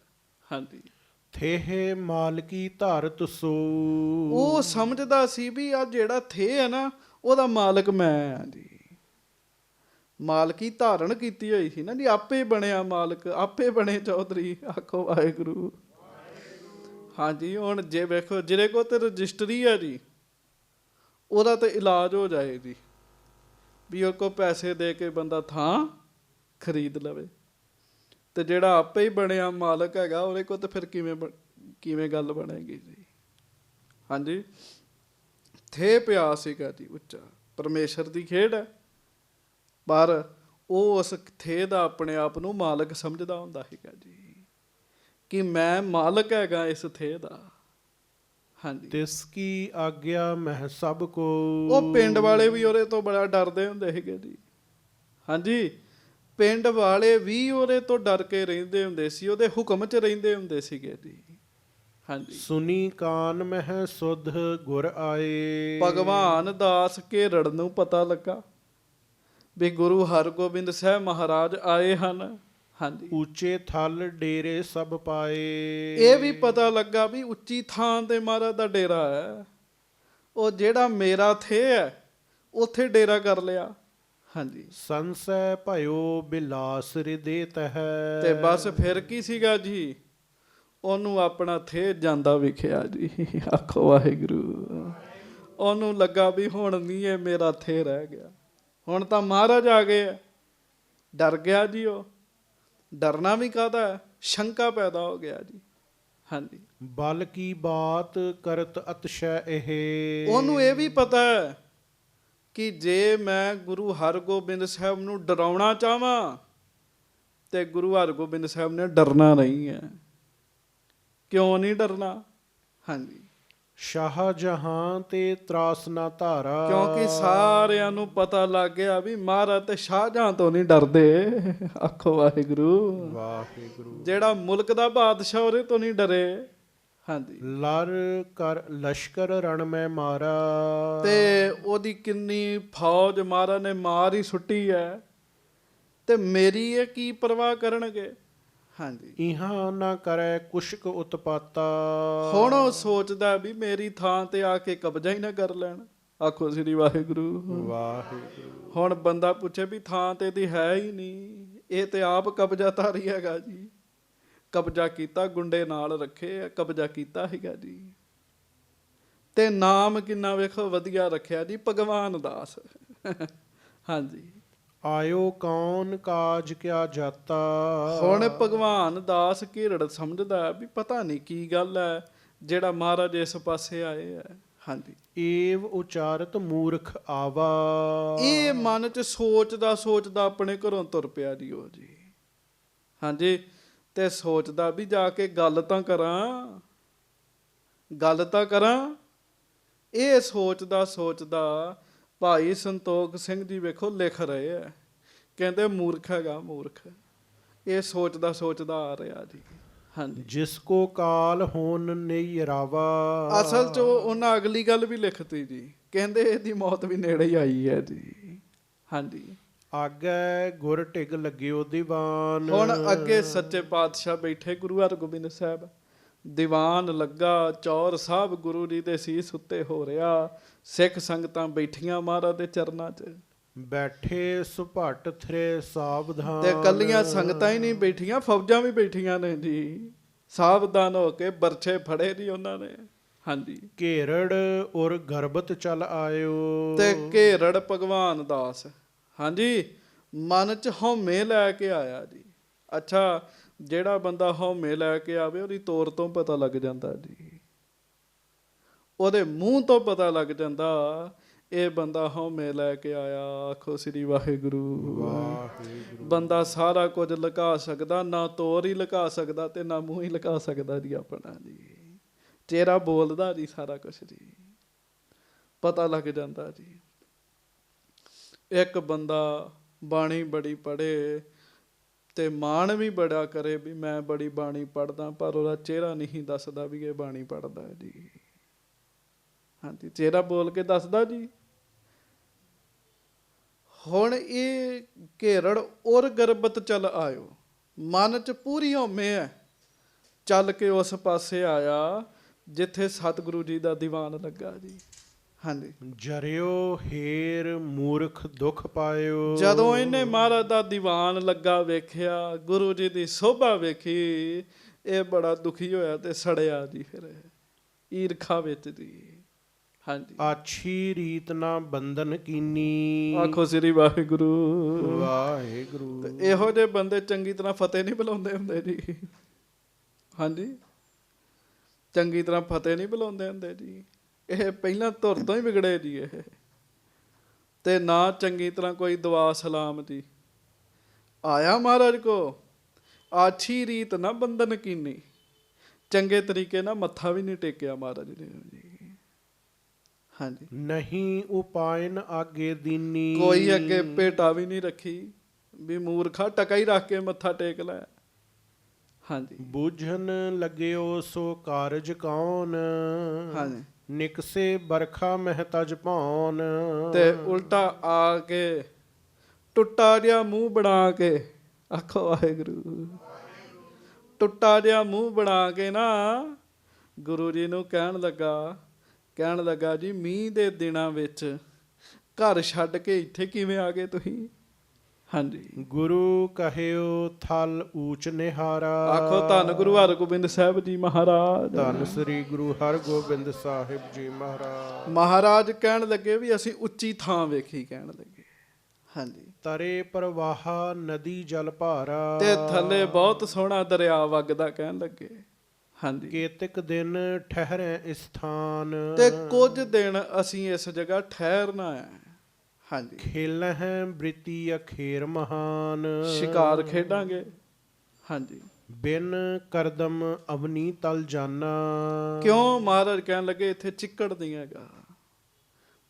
ਹਾਂਜੀ, ਥੇਹ ਮਾਲਕੀ ਧਾਰਤ ਸੋ। ਉਹ ਸਮਝਦਾ ਸੀ ਵੀ ਆ ਜਿਹੜਾ ਥੇ ਹੈ ਨਾ, ਉਹਦਾ ਮਾਲਕ ਮੈਂ ਆ ਜੀ। ਮਾਲਕੀ ਧਾਰਨ ਕੀਤੀ ਹੋਈ ਸੀ ਨਾ ਜੀ, ਆਪੇ ਬਣਿਆ ਮਾਲਕ, ਆਪੇ ਬਣੇ ਚੌਧਰੀ। ਆਖੋ ਵਾਹਿਗੁਰੂ। ਹਾਂਜੀ, ਹੁਣ ਜੇ ਵੇਖੋ ਜਿਹਦੇ ਕੋਲ ਤੇ ਰਜਿਸਟਰੀ ਹੈ ਜੀ, ਉਹਦਾ ਤੇ ਇਲਾਜ ਹੋ ਜਾਏ ਜੀ, ਵੀ ਉਹ ਕੋ ਪੈਸੇ ਦੇ ਕੇ ਬੰਦਾ ਥਾਂ ਖਰੀਦ ਲਵੇ। ਤੇ ਜਿਹੜਾ ਆਪੇ ਹੀ ਬਣਿਆ ਮਾਲਕ ਹੈਗਾ, ਉਹਦੇ ਕੋਲ ਤੇ ਫਿਰ ਕਿਵੇਂ ਗੱਲ ਬਣੇਗੀ ਜੀ। ਹਾਂਜੀ, ਥੇ ਪਿਆ ਸੀਗਾ ਜੀ ਉੱਚਾ, ਪਰਮੇਸ਼ਰ ਦੀ ਖੇਡ ਹੈ, ਪਰ ਉਹ ਉਸ ਥੇ ਦਾ ਆਪਣੇ ਆਪ ਨੂੰ ਮਾਲਕ ਸਮਝਦਾ ਹੁੰਦਾ ਹੈਗਾ ਜੀ, ਕਿ ਮੈਂ ਮਾਲਕ ਹੈਗਾ ਇਸ ਥੇ ਦਾ। ਹਾਂਜੀ, ਤਿਸ ਕੀ ਆਗਿਆ ਮਹਿ ਸਭ ਕੋ। ਉਹ ਪਿੰਡ ਵਾਲੇ ਵੀ ਉਹਦੇ ਤੋਂ ਬੜਾ ਡਰਦੇ ਹੁੰਦੇ ਸੀਗੇ ਜੀ। ਹਾਂਜੀ, ਪਿੰਡ ਵਾਲੇ ਵੀ ਉਹਦੇ ਤੋਂ ਡਰ ਕੇ ਰਹਿੰਦੇ ਹੁੰਦੇ ਸੀ, ਉਹਦੇ ਹੁਕਮ 'ਚ ਰਹਿੰਦੇ ਹੁੰਦੇ ਸੀਗੇ ਜੀ। ਹਾਂਜੀ, ਸੁਨੀ ਕਾਨ ਮਹਿ ਸੁਧ ਗੁਰ ਆਏ। ਭਗਵਾਨ ਦਾਸ ਘੇਰੜ ਨੂੰ ਪਤਾ ਲੱਗਾ ਵੀ ਗੁਰੂ ਹਰਗੋਬਿੰਦ ਸਾਹਿਬ ਮਹਾਰਾਜ ਆਏ ਹਨ। ਹਾਂਜੀ, ਉੱਚੇ ਥਲ ਡੇਰੇ ਸਭ ਪਾਏ। ਇਹ ਵੀ ਪਤਾ ਲੱਗਾ ਵੀ ਉੱਚੀ ਥਾਂ ਤੇ ਮਹਾਰਾਜ ਦਾ ਡੇਰਾ ਹੈ। ਉਹ ਜਿਹੜਾ ਮੇਰਾ ਥੇ ਹੈ ਉੱਥੇ ਡੇਰਾ ਕਰ ਲਿਆ। ਹਾਂਜੀ, ਸੰਸੈ ਭਇਓ ਬਿਲਾਸ ਹਿਰਦੇ ਤਹਿ। ਤੇ ਬਸ ਫਿਰ ਕੀ ਸੀਗਾ ਜੀ, ਉਹਨੂੰ ਆਪਣਾ ਥੇ ਜਾਂਦਾ ਵਿਖਿਆ ਜੀ। ਆਖੋ ਵਾਹਿਗੁਰੂ। ਉਹਨੂੰ ਲੱਗਾ ਵੀ ਹੁਣ ਨਹੀਂ ਇਹ ਮੇਰਾ ਥੇ ਰਹਿ ਗਿਆ, ਹੁਣ ਤਾਂ ਮਹਾਰਾਜ ਆ ਗਏ ਆ। ਡਰ ਗਿਆ ਜੀ ਉਹ। ਡਰਨਾ ਵੀ ਕਾਹਦਾ ਹੈ, ਸ਼ੰਕਾ ਪੈਦਾ ਹੋ ਗਿਆ ਜੀ। ਹਾਂਜੀ, ਬਲ ਕੀ ਬਾਤ ਕਰਤ ਅਤਸ਼ੈ ਇਹ। ਉਹਨੂੰ ਇਹ ਵੀ ਪਤਾ ਹੈ ਕਿ ਜੇ ਮੈਂ ਗੁਰੂ ਹਰਗੋਬਿੰਦ ਸਾਹਿਬ ਨੂੰ ਡਰਾਉਣਾ ਚਾਹਾਂ ਤੇ ਗੁਰੂ ਹਰਗੋਬਿੰਦ ਸਾਹਿਬ ਨੇ ਡਰਨਾ ਨਹੀਂ ਹੈ। ਕਿਉਂ ਨਹੀਂ ਡਰਨਾ? ਹਾਂਜੀ, ਸ਼ਾਹਜਹਾਂ ਤੇ ਤਰਾਸ ਨਾ ਧਾਰਾ। ਕਿਉਂਕਿ ਸਾਰਿਆਂ ਨੂੰ ਪਤਾ ਲੱਗ ਗਿਆ ਵੀ ਮਹਾਰਾਜ ਤੇ ਸ਼ਾਹਜਹਾਂ ਤੋਂ ਨਹੀਂ ਡਰਦੇ। ਆਖੋ ਵਾਹਿਗੁਰੂ। ਵਾਹਿਗੁਰੂ। ਜਿਹੜਾ ਮੁਲਕ ਦਾ ਬਾਦਸ਼ਾਹ ਉਹਦੇ ਤੋਂ ਨਹੀਂ ਡਰੇ। ਹਾਂਜੀ, ਲਰ ਕਰ ਲਸ਼ਕਰ ਰਣ ਮੈਂ ਮਾਰਾ। ਤੇ ਉਹਦੀ ਕਿੰਨੀ ਫੌਜ ਮਹਾਰਾਜ ਨੇ ਮਾਰ ਹੀ ਸੁੱਟੀ ਹੈ, ਤੇ ਮੇਰੀ ਇਹ ਕੀ ਪਰਵਾਹ ਕਰਨਗੇ। ਹਾਂਜੀ, ਇਹਾਂ ਨਾ ਕਰੈ ਕੁਸ਼ਕ ਉਤਪਾਤਾ। ਹੁਣ ਉਹ ਸੋਚਦਾ ਵੀ ਮੇਰੀ ਥਾਂ ਤੇ ਆ ਕੇ ਕਬਜ਼ਾ ਹੀ ਨਾ ਕਰ ਲੈਣ। ਆਖੋ ਸ੍ਰੀ ਵਾਹਿਗੁਰੂ। ਵਾਹਿਗੁਰੂ। ਹੁਣ ਬੰਦਾ ਪੁੱਛੇ ਵੀ ਥਾਂ ਤੇ ਦੀ ਹੈ ਹੀ ਨਹੀਂ, ਇਹ ਤੇ ਆਪ ਕਬਜ਼ਾਧਾਰੀ ਹੈਗਾ ਜੀ। ਕਬਜ਼ਾ ਕੀਤਾ, ਗੁੰਡੇ ਨਾਲ ਰੱਖੇ, ਕਬਜ਼ਾ ਕੀਤਾ ਹੈਗਾ ਜੀ। ਤੇ ਨਾਮ ਕਿੰਨਾ ਵੇਖੋ ਵਧੀਆ ਰੱਖਿਆ ਜੀ, ਭਗਵਾਨ ਦਾਸ। ਹਾਂਜੀ। ਆਇਓ ਕੌਣ ਕਾਜ ਕਿਆ ਜਾਤਾ। ਹੁਣ ਭਗਵਾਨ ਦਾਸ ਘੇਰੜ ਸਮਝਦਾ ਵੀ ਪਤਾ ਨਹੀਂ ਕੀ ਗੱਲ ਹੈ ਜਿਹੜਾ ਮਹਾਰਾਜ ਇਸ ਪਾਸੇ ਆਏ ਹੈ। ਹਾਂਜੀ। ਏਵ ਉਚਾਰਤ ਮੂਰਖ ਆਵਾ। ਇਹ ਮਨ ਚ ਸੋਚਦਾ ਸੋਚਦਾ ਆਪਣੇ ਘਰੋਂ ਤੁਰ ਪਿਆ ਜੀ ਉਹ ਜੀ। ਹਾਂਜੀ। ਤੇ ਸੋਚਦਾ ਵੀ ਜਾ ਕੇ ਗੱਲ ਤਾਂ ਕਰਾਂ, ਗੱਲ ਤਾਂ ਕਰਾਂ। ਇਹ ਸੋਚਦਾ ਸੋਚਦਾ ਭਾਈ ਸੰਤੋਖ ਸਿੰਘ ਜੀ ਵੇਖੋ ਲਿਖ ਰਹੇ ਆ, ਕਹਿੰਦੇ ਮੂਰਖ ਹੈਗਾ ਮੂਰਖ। ਇਹ ਸੋਚਦਾ ਸੋਚਦਾ ਆ ਰਿਹਾ ਜੀ। ਹਾਂਜੀ। ਜਿਸ ਕੋ ਕਾਲ ਹੋਨ ਨਹੀਂ ਰਾਵਾ। ਅਸਲ ਚ ਉਹਨਾਂ ਅਗਲੀ ਗੱਲ ਵੀ ਲਿਖਤੀ ਜੀ, ਕਹਿੰਦੇ ਇਹਦੀ ਮੌਤ ਵੀ ਨੇੜੇ ਹੀ ਆਈ ਹੈ ਜੀ। ਹਾਂਜੀ। ਆਗੇ ਗੁਰ ਢਿਗ ਲੱਗਿਓ ਦੀਵਾਨ। ਹੁਣ ਅੱਗੇ ਸੱਚੇ ਪਾਤਸ਼ਾਹ ਬੈਠੇ ਗੁਰੂ ਹਰਗੋਬਿੰਦ ਸਾਹਿਬ, ਦੀਵਾਨ ਲੱਗਾ, ਚੌਰ ਸਾਹਿਬ ਗੁਰੂ ਜੀ ਦੇ ਸੀਸ ਉੱਤੇ ਹੋ ਰਿਹਾ, ਸਿੱਖ ਸੰਗਤਾਂ ਬੈਠੀਆਂ ਮਹਾਰਾਜ ਦੇ ਚਰਨਾਂ 'ਚ। ਬੈਠੇ ਸੁਭਟ ਥਰੇ ਸਾਵਧਾਨ। ਤੇ ਕੱਲੀਆਂ ਸੰਗਤਾਂ ਹੀ ਨਹੀਂ ਬੈਠੀਆਂ, ਫੌਜਾਂ ਵੀ ਬੈਠੀਆਂ ਨੇ ਜੀ, ਸਾਵਧਾਨ ਹੋ ਕੇ ਬਰਛੇ ਫੜੇ ਜੀ ਉਹਨਾਂ ਨੇ। ਹਾਂਜੀ। ਘੇਰੜ ਔਰ ਗਰਬਤ ਚਲ ਆਇਓ। ਤੇ ਘੇਰੜ ਭਗਵਾਨ ਦਾਸ, ਹਾਂਜੀ, ਮਨ 'ਚ ਹਉਮੈ ਲੈ ਕੇ ਆਇਆ ਜੀ। ਅੱਛਾ, ਜਿਹੜਾ ਬੰਦਾ ਹਉਮੈ ਲੈ ਕੇ ਆਵੇ ਉਹਦੀ ਤੋਰ ਤੋਂ ਪਤਾ ਲੱਗ ਜਾਂਦਾ ਜੀ, ਉਹਦੇ ਮੂੰਹ ਤੋਂ ਪਤਾ ਲੱਗ ਜਾਂਦਾ ਇਹ ਬੰਦਾ ਹਉਮੈ ਲੈ ਕੇ ਆਇਆ। ਆਖੋ ਸ੍ਰੀ ਵਾਹਿਗੁਰੂ। ਵਾਹਿਗੁਰੂ। ਬੰਦਾ ਸਾਰਾ ਕੁਝ ਲੁਕਾ ਸਕਦਾ, ਨਾ ਤੋਰ ਹੀ ਲੁਕਾ ਸਕਦਾ ਤੇ ਨਾ ਮੂੰਹ ਹੀ ਲੁਕਾ ਸਕਦਾ ਜੀ ਆਪਣਾ ਜੀ। ਚਿਹਰਾ ਬੋਲਦਾ ਜੀ ਸਾਰਾ ਕੁਝ ਜੀ, ਪਤਾ ਲੱਗ ਜਾਂਦਾ ਜੀ। ਇੱਕ ਬੰਦਾ ਬਾਣੀ ਬੜੀ ਪੜ੍ਹੇ ਤੇ ਮਾਣ ਵੀ ਬੜਾ ਕਰੇ ਵੀ ਮੈਂ ਬੜੀ ਬਾਣੀ ਪੜ੍ਹਦਾ, ਪਰ ਉਹਦਾ ਚਿਹਰਾ ਨਹੀਂ ਦੱਸਦਾ ਵੀ ਇਹ ਬਾਣੀ ਪੜ੍ਹਦਾ ਜੀ। ਹਾਂਜੀ। ਚਿਹਰਾ ਬੋਲ ਕੇ ਦੱਸਦਾ ਜੀ। ਹੁਣ ਇਹ ਘੇਰੜ ਔਰ ਗਰਬਤ ਚਲ ਆਇਓ, ਮਨ 'ਚ ਪੂਰੀ ਹਉਮੈ ਹੈ, ਚੱਲ ਕੇ ਉਸ ਪਾਸੇ ਆਇਆ ਜਿੱਥੇ ਸਤਿਗੁਰੂ ਜੀ ਦਾ ਦੀਵਾਨ ਲੱਗਾ ਜੀ। ਹਾਂਜੀ। ਜਰਿਓ ਹੇਰ ਮੂਰਖ ਦੁਖ ਪਾਇਓ। ਜਦੋਂ ਇਹਨੇ ਮਹਾਰਾਜ ਦਾ ਦੀਵਾਨ ਲੱਗਾ ਵੇਖਿਆ, ਗੁਰੂ ਜੀ ਦੀ ਸੋਭਾ ਵੇਖੀ, ਇਹ ਬੜਾ ਦੁਖੀ ਹੋਇਆ ਤੇ ਸੜਿਆ ਜੀ ਫਿਰ ਈਰਖਾ ਵਿੱਚ ਜੀ। ਹਾਂਜੀ। ਆਛੀ ਰੀਤ ਨਾ ਬੰਧਨ ਕੀਨੀ। ਆਖੋ ਸ੍ਰੀ ਵਾਹਿਗੁਰੂ। ਵਾਹਿਗੁਰੂ। ਤੇ ਇਹੋ ਜਿਹੇ ਬੰਦੇ ਚੰਗੀ ਤਰ੍ਹਾਂ ਫਤਿਹ ਨਹੀਂ ਬੁਲਾਉਂਦੇ ਹੁੰਦੇ ਜੀ। ਹਾਂਜੀ। ਚੰਗੀ ਤਰ੍ਹਾਂ ਫਤਿਹ ਨਹੀਂ ਬੁਲਾਉਂਦੇ ਹੁੰਦੇ ਜੀ। ਇਹ ਪਹਿਲਾਂ ਧੁਰ ਤੋਂ ਹੀ ਵਿਗੜੇ ਜੀ ਇਹ, ਤੇ ਨਾ ਚੰਗੀ ਤਰ੍ਹਾਂ ਕੋਈ ਦੁਆ ਸਲਾਮ ਜੀ। ਆਇਆ ਮਹਾਰਾਜ ਕੋ, ਆਛੀ ਰੀਤ ਨਾ ਬੰਧਨ ਕੀਨੀ, ਚੰਗੇ ਤਰੀਕੇ ਨਾਲ ਮੱਥਾ ਵੀ ਨਹੀਂ ਟੇਕਿਆ ਮਹਾਰਾਜ ਨੇ ਜੀ। ਹਾਂਜੀ। ਨਹੀਂ ਉਪਾਇਨ ਆਗੇ ਦੀਨੀ। ਕੋਈ ਅੱਗੇ ਭੇਟਾ ਵੀ ਨਹੀਂ ਰੱਖੀ ਵੀ ਮੂਰਖਾ ਟਕਾ ਹੀ ਰੱਖ ਕੇ ਮੱਥਾ ਟੇਕ ਲੈ। ਹਾਂਜੀ। ਬੂਝਣ ਲੱਗਿਓ ਸੋ ਕਾਰਜ ਕੌਣ। ਹਾਂਜੀ। ਨਿਕਸੇ ਬਰਖਾ ਮਹਿ ਤਜ ਭੌਨ। ਤੇ ਉਲਟਾ ਆ ਕੇ ਟੁੱਟਾ ਜਿਹਾ ਮੂੰਹ ਬਣਾ ਕੇ, ਆਖੋ ਵਾਹਿਗੁਰੂ, ਟੁੱਟਾ ਜਿਹਾ ਮੂੰਹ ਬਣਾ ਕੇ ਨਾ ਗੁਰੂ ਜੀ ਨੂੰ ਕਹਿਣ ਲੱਗਾ ਜੀ ਮੀਂਹ ਦੇ ਦਿਨਾਂ ਵਿੱਚ ਘਰ ਛੱਡ ਕੇ ਇੱਥੇ ਕਿਵੇਂ ਆ ਗਏ ਤੁਸੀਂ। ਹਾਂਜੀ। ਗੁਰੂ ਕਹਿਓ ਥਲ ਊਚ ਨਿਹਾਰਾ। ਆਖੋ ਧੰਨ ਗੁਰੂ ਹਰਗੋਬਿੰਦ ਸਾਹਿਬ ਜੀ ਮਹਾਰਾਜ। ਧੰਨ ਸ੍ਰੀ ਗੁਰੂ ਹਰਗੋਬਿੰਦ ਸਾਹਿਬ ਜੀ ਮਹਾਰਾਜ। ਮਹਾਰਾਜ ਕਹਿਣ ਲੱਗੇ ਵੀ ਅਸੀਂ ਉੱਚੀ ਥਾਂ ਵੇਖੀ, ਕਹਿਣ ਲੱਗੇ। ਹਾਂਜੀ। ਤਰੇ ਪ੍ਰਵਾਹ ਨਦੀ ਜਲ ਭਾਰਾ। ਤੇ ਥੱਲੇ ਬਹੁਤ ਸੋਹਣਾ ਦਰਿਆ ਵਗਦਾ, ਕਹਿਣ ਲੱਗੇ। ਹਾਂਜੀ। ਕੇਤਕ ਦਿਨ ਠਹਿਰੇ ਸਥਾਨ। ਤੇ ਕੁਝ ਦਿਨ ਅਸੀਂ ਇਸ ਜਗ੍ਹਾ ਠਹਿਰਨਾ ਹੈ। ਹਾਂਜੀ। ਖੇਲ ਹੈ ਬ੍ਰਿਤੀ ਅਖੇਰ ਮਹਾਨ। ਸ਼ਿਕਾਰ ਖੇਡਾਂਗੇ। ਹਾਂਜੀ। ਬਿਨ ਕਰਦਮ ਅਵਨੀ ਤਲ ਜਾਨਾ। ਕਿਉਂ ਮਹਾਰਾਜ ਕਹਿਣ ਲੱਗੇ ਇੱਥੇ ਚਿੱਕੜ ਨਹੀਂ ਹੈਗਾ,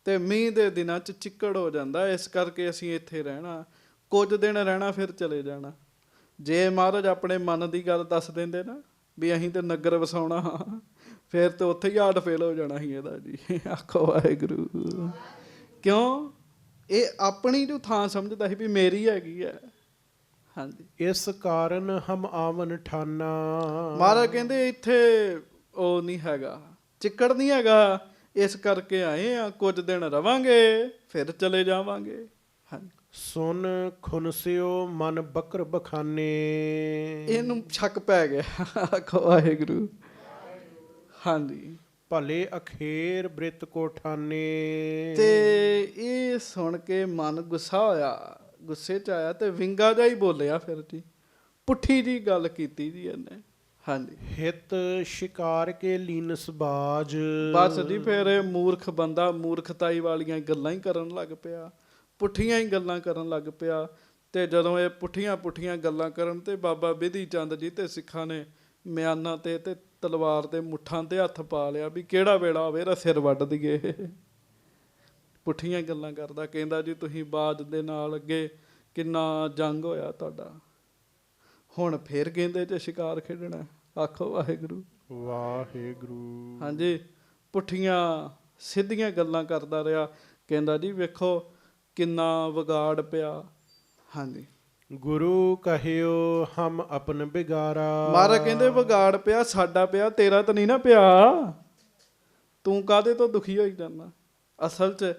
ਤੇ ਮੀਂਹ ਦੇ ਦਿਨਾਂ 'ਚ ਚਿੱਕੜ ਹੋ ਜਾਂਦਾ, ਇਸ ਕਰਕੇ ਅਸੀਂ ਇੱਥੇ ਰਹਿਣਾ, ਕੁਝ ਦਿਨ ਰਹਿਣਾ ਫਿਰ ਚਲੇ ਜਾਣਾ। ਜੇ ਮਹਾਰਾਜ ਆਪਣੇ ਮਨ ਦੀ ਗੱਲ ਦੱਸ ਦਿੰਦੇ ਨਾ ਵੀ ਅਸੀਂ ਤੇ ਨਗਰ ਵਸਾਉਣਾ, ਫਿਰ ਤੇ ਉੱਥੇ ਹੀ ਹਾਰਟ ਫੇਲ ਹੋ ਜਾਣਾ ਸੀ ਇਹਦਾ ਜੀ। ਆਖੋ ਵਾਹਿਗੁਰੂ। ਕਿਉਂ? ਇਹ ਆਪਣੀ ਜੋ ਥਾਂ ਸਮਝਦਾ ਸੀ ਵੀ ਮੇਰੀ ਹੈਗੀ ਹੈ। ਹਾਂਜੀ। ਇਸ ਕਾਰਨ ਹਮ ਆਵਨ ਠਾਨਾ। ਮਹਾਰਾਜ ਕਹਿੰਦੇ ਇੱਥੇ ਉਹ ਨਹੀਂ ਹੈਗਾ, ਚਿੱਕੜ ਨਹੀਂ ਹੈਗਾ, ਇਸ ਕਰਕੇ ਆਏ ਆ, ਕੁਝ ਦਿਨ ਰਵਾਂਗੇ ਫਿਰ ਚਲੇ ਜਾਵਾਂਗੇ। ਹਾਂਜੀ। ਸੁਨ ਖੁਨਸਿਓ ਮਨ ਬਕਰ ਬਖਾਨੇ। ਇਹਨੂੰ ਸ਼ੱਕ ਪੈ ਗਿਆ। ਆਖੋ ਵਾਹਿਗੁਰੂ। ਹਾਂਜੀ। ਭਲੇ ਅਖੇਰ ਬ੍ਰਿਤ ਕੋ ਠਾਨੇ। ਤੇ ਇਹ ਸੁਣ ਕੇ ਮਨ ਗੁੱਸਾ ਹੋਇਆ, ਗੁੱਸੇ 'ਚ ਆਇਆ ਤੇ ਵਿੰਗਾ ਜਿਹਾ ਹੀ ਬੋਲਿਆ ਫਿਰ ਜੀ, ਪੁੱਠੀ ਜੀ ਗੱਲ ਕੀਤੀ ਜੀ ਇਹਨੇ। ਹਾਂਜੀ, ਹਿਤ ਸ਼ਿਕਾਰ ਕੇ ਲੀਨਸ ਬਾਜ। ਬਸ ਜੀ ਫਿਰ ਇਹ ਮੂਰਖ ਬੰਦਾ ਮੂਰਖਤਾਈ ਵਾਲੀਆਂ ਗੱਲਾਂ ਹੀ ਕਰਨ ਲੱਗ ਪਿਆ, ਪੁੱਠੀਆਂ ਹੀ ਗੱਲਾਂ ਕਰਨ ਲੱਗ ਪਿਆ। ਤੇ ਜਦੋਂ ਇਹ ਪੁੱਠੀਆਂ ਗੱਲਾਂ ਕਰਨ ਤੇ ਬਾਬਾ ਬਿਧੀ ਚੰਦ ਜੀ ਤੇ ਸਿੱਖਾਂ ਨੇ ਮਿਆਨਾਂ ਤੇ ਤਲਵਾਰ ਦੇ ਮੁੱਠਾਂ ਤੇ ਹੱਥ ਪਾ ਲਿਆ ਵੀ ਕਿਹੜਾ ਵੇਲਾ ਹੋਵੇ ਇਹਦਾ ਸਿਰ ਵੱਢ ਦਈਏ। ਪੁੱਠੀਆਂ ਗੱਲਾਂ ਕਰਦਾ, ਕਹਿੰਦਾ ਜੀ ਤੁਸੀਂ ਬਾਜ ਦੇ ਨਾਲ ਅੱਗੇ ਕਿੰਨਾ ਜੰਗ ਹੋਇਆ ਤੁਹਾਡਾ, ਹੁਣ ਫਿਰ ਕਹਿੰਦੇ ਜੇ ਸ਼ਿਕਾਰ ਖੇਡਣਾ। ਆਖੋ ਵਾਹਿਗੁਰੂ ਵਾਹਿਗੁਰੂ। ਹਾਂਜੀ, ਪੁੱਠੀਆਂ ਸਿੱਧੀਆਂ ਗੱਲਾਂ ਕਰਦਾ ਰਿਹਾ। ਕਹਿੰਦਾ ਜੀ ਵੇਖੋ ਕਿੰਨਾ ਵਿਗਾੜ ਪਿਆ। ਹਾਂਜੀ, ਗੁਰੂ ਕਹਿਓ ਹਮ ਆਪਨ ਬਿਗਾਰਾ। ਮਹਾਰਾਜ ਕਹਿੰਦੇ ਵਿਗਾੜ ਪਿਆ ਸਾਡਾ ਪਿਆ, ਤੇਰਾ ਤਾਂ ਨਹੀਂ ਨਾ ਪਿਆ, ਤੂੰ ਕਾਹਦੇ ਤੋਂ ਦੁਖੀ ਹੋਈ ਜਾਂਦਾ। ਅਸਲ 'ਚ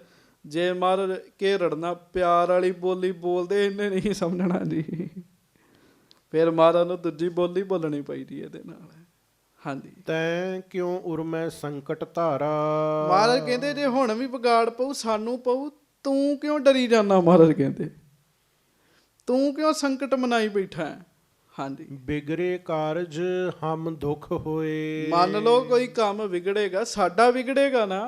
ਜੇ ਮਹਾਰਾਜ ਘੇਰੜਨਾ ਪਿਆਰ ਵਾਲੀ ਬੋਲੀ ਬੋਲਦੇ ਇਹਨੇ ਨਹੀਂ ਸਮਝਣਾ ਜੀ, ਫਿਰ ਮਹਾਰਾਜ ਨੂੰ ਦੂਜੀ ਬੋਲੀ ਬੋਲਣੀ ਪਈਦੀ ਇਹਦੇ ਨਾਲ। ਹਾਂਜੀ, ਤੈਂ ਕਿਉਂ ਉਰਮੈ ਸੰਕਟ ਧਾਰਾ। ਮਹਾਰਾਜ ਕਹਿੰਦੇ ਜੇ ਹੁਣ ਵੀ ਵਿਗਾੜ ਪਊ ਸਾਨੂੰ ਪਊ, ਤੂੰ ਕਿਉਂ ਡਰੀ ਜਾਂਦਾ। ਮਹਾਰਾਜ ਕਹਿੰਦੇ ਤੂੰ ਕਿਉਂ ਸੰਕਟ ਮਨਾਈ ਬੈਠਾ ਹੈ। ਹਾਂਜੀ, ਬਿਗੜੇ ਕਾਰਜ ਹਮ ਦੁਖ ਹੋਏ। ਮੰਨ ਲਓ ਕੋਈ ਕੰਮ ਵਿਗੜੇਗਾ, ਸਾਡਾ ਵਿਗੜੇਗਾ ਨਾ,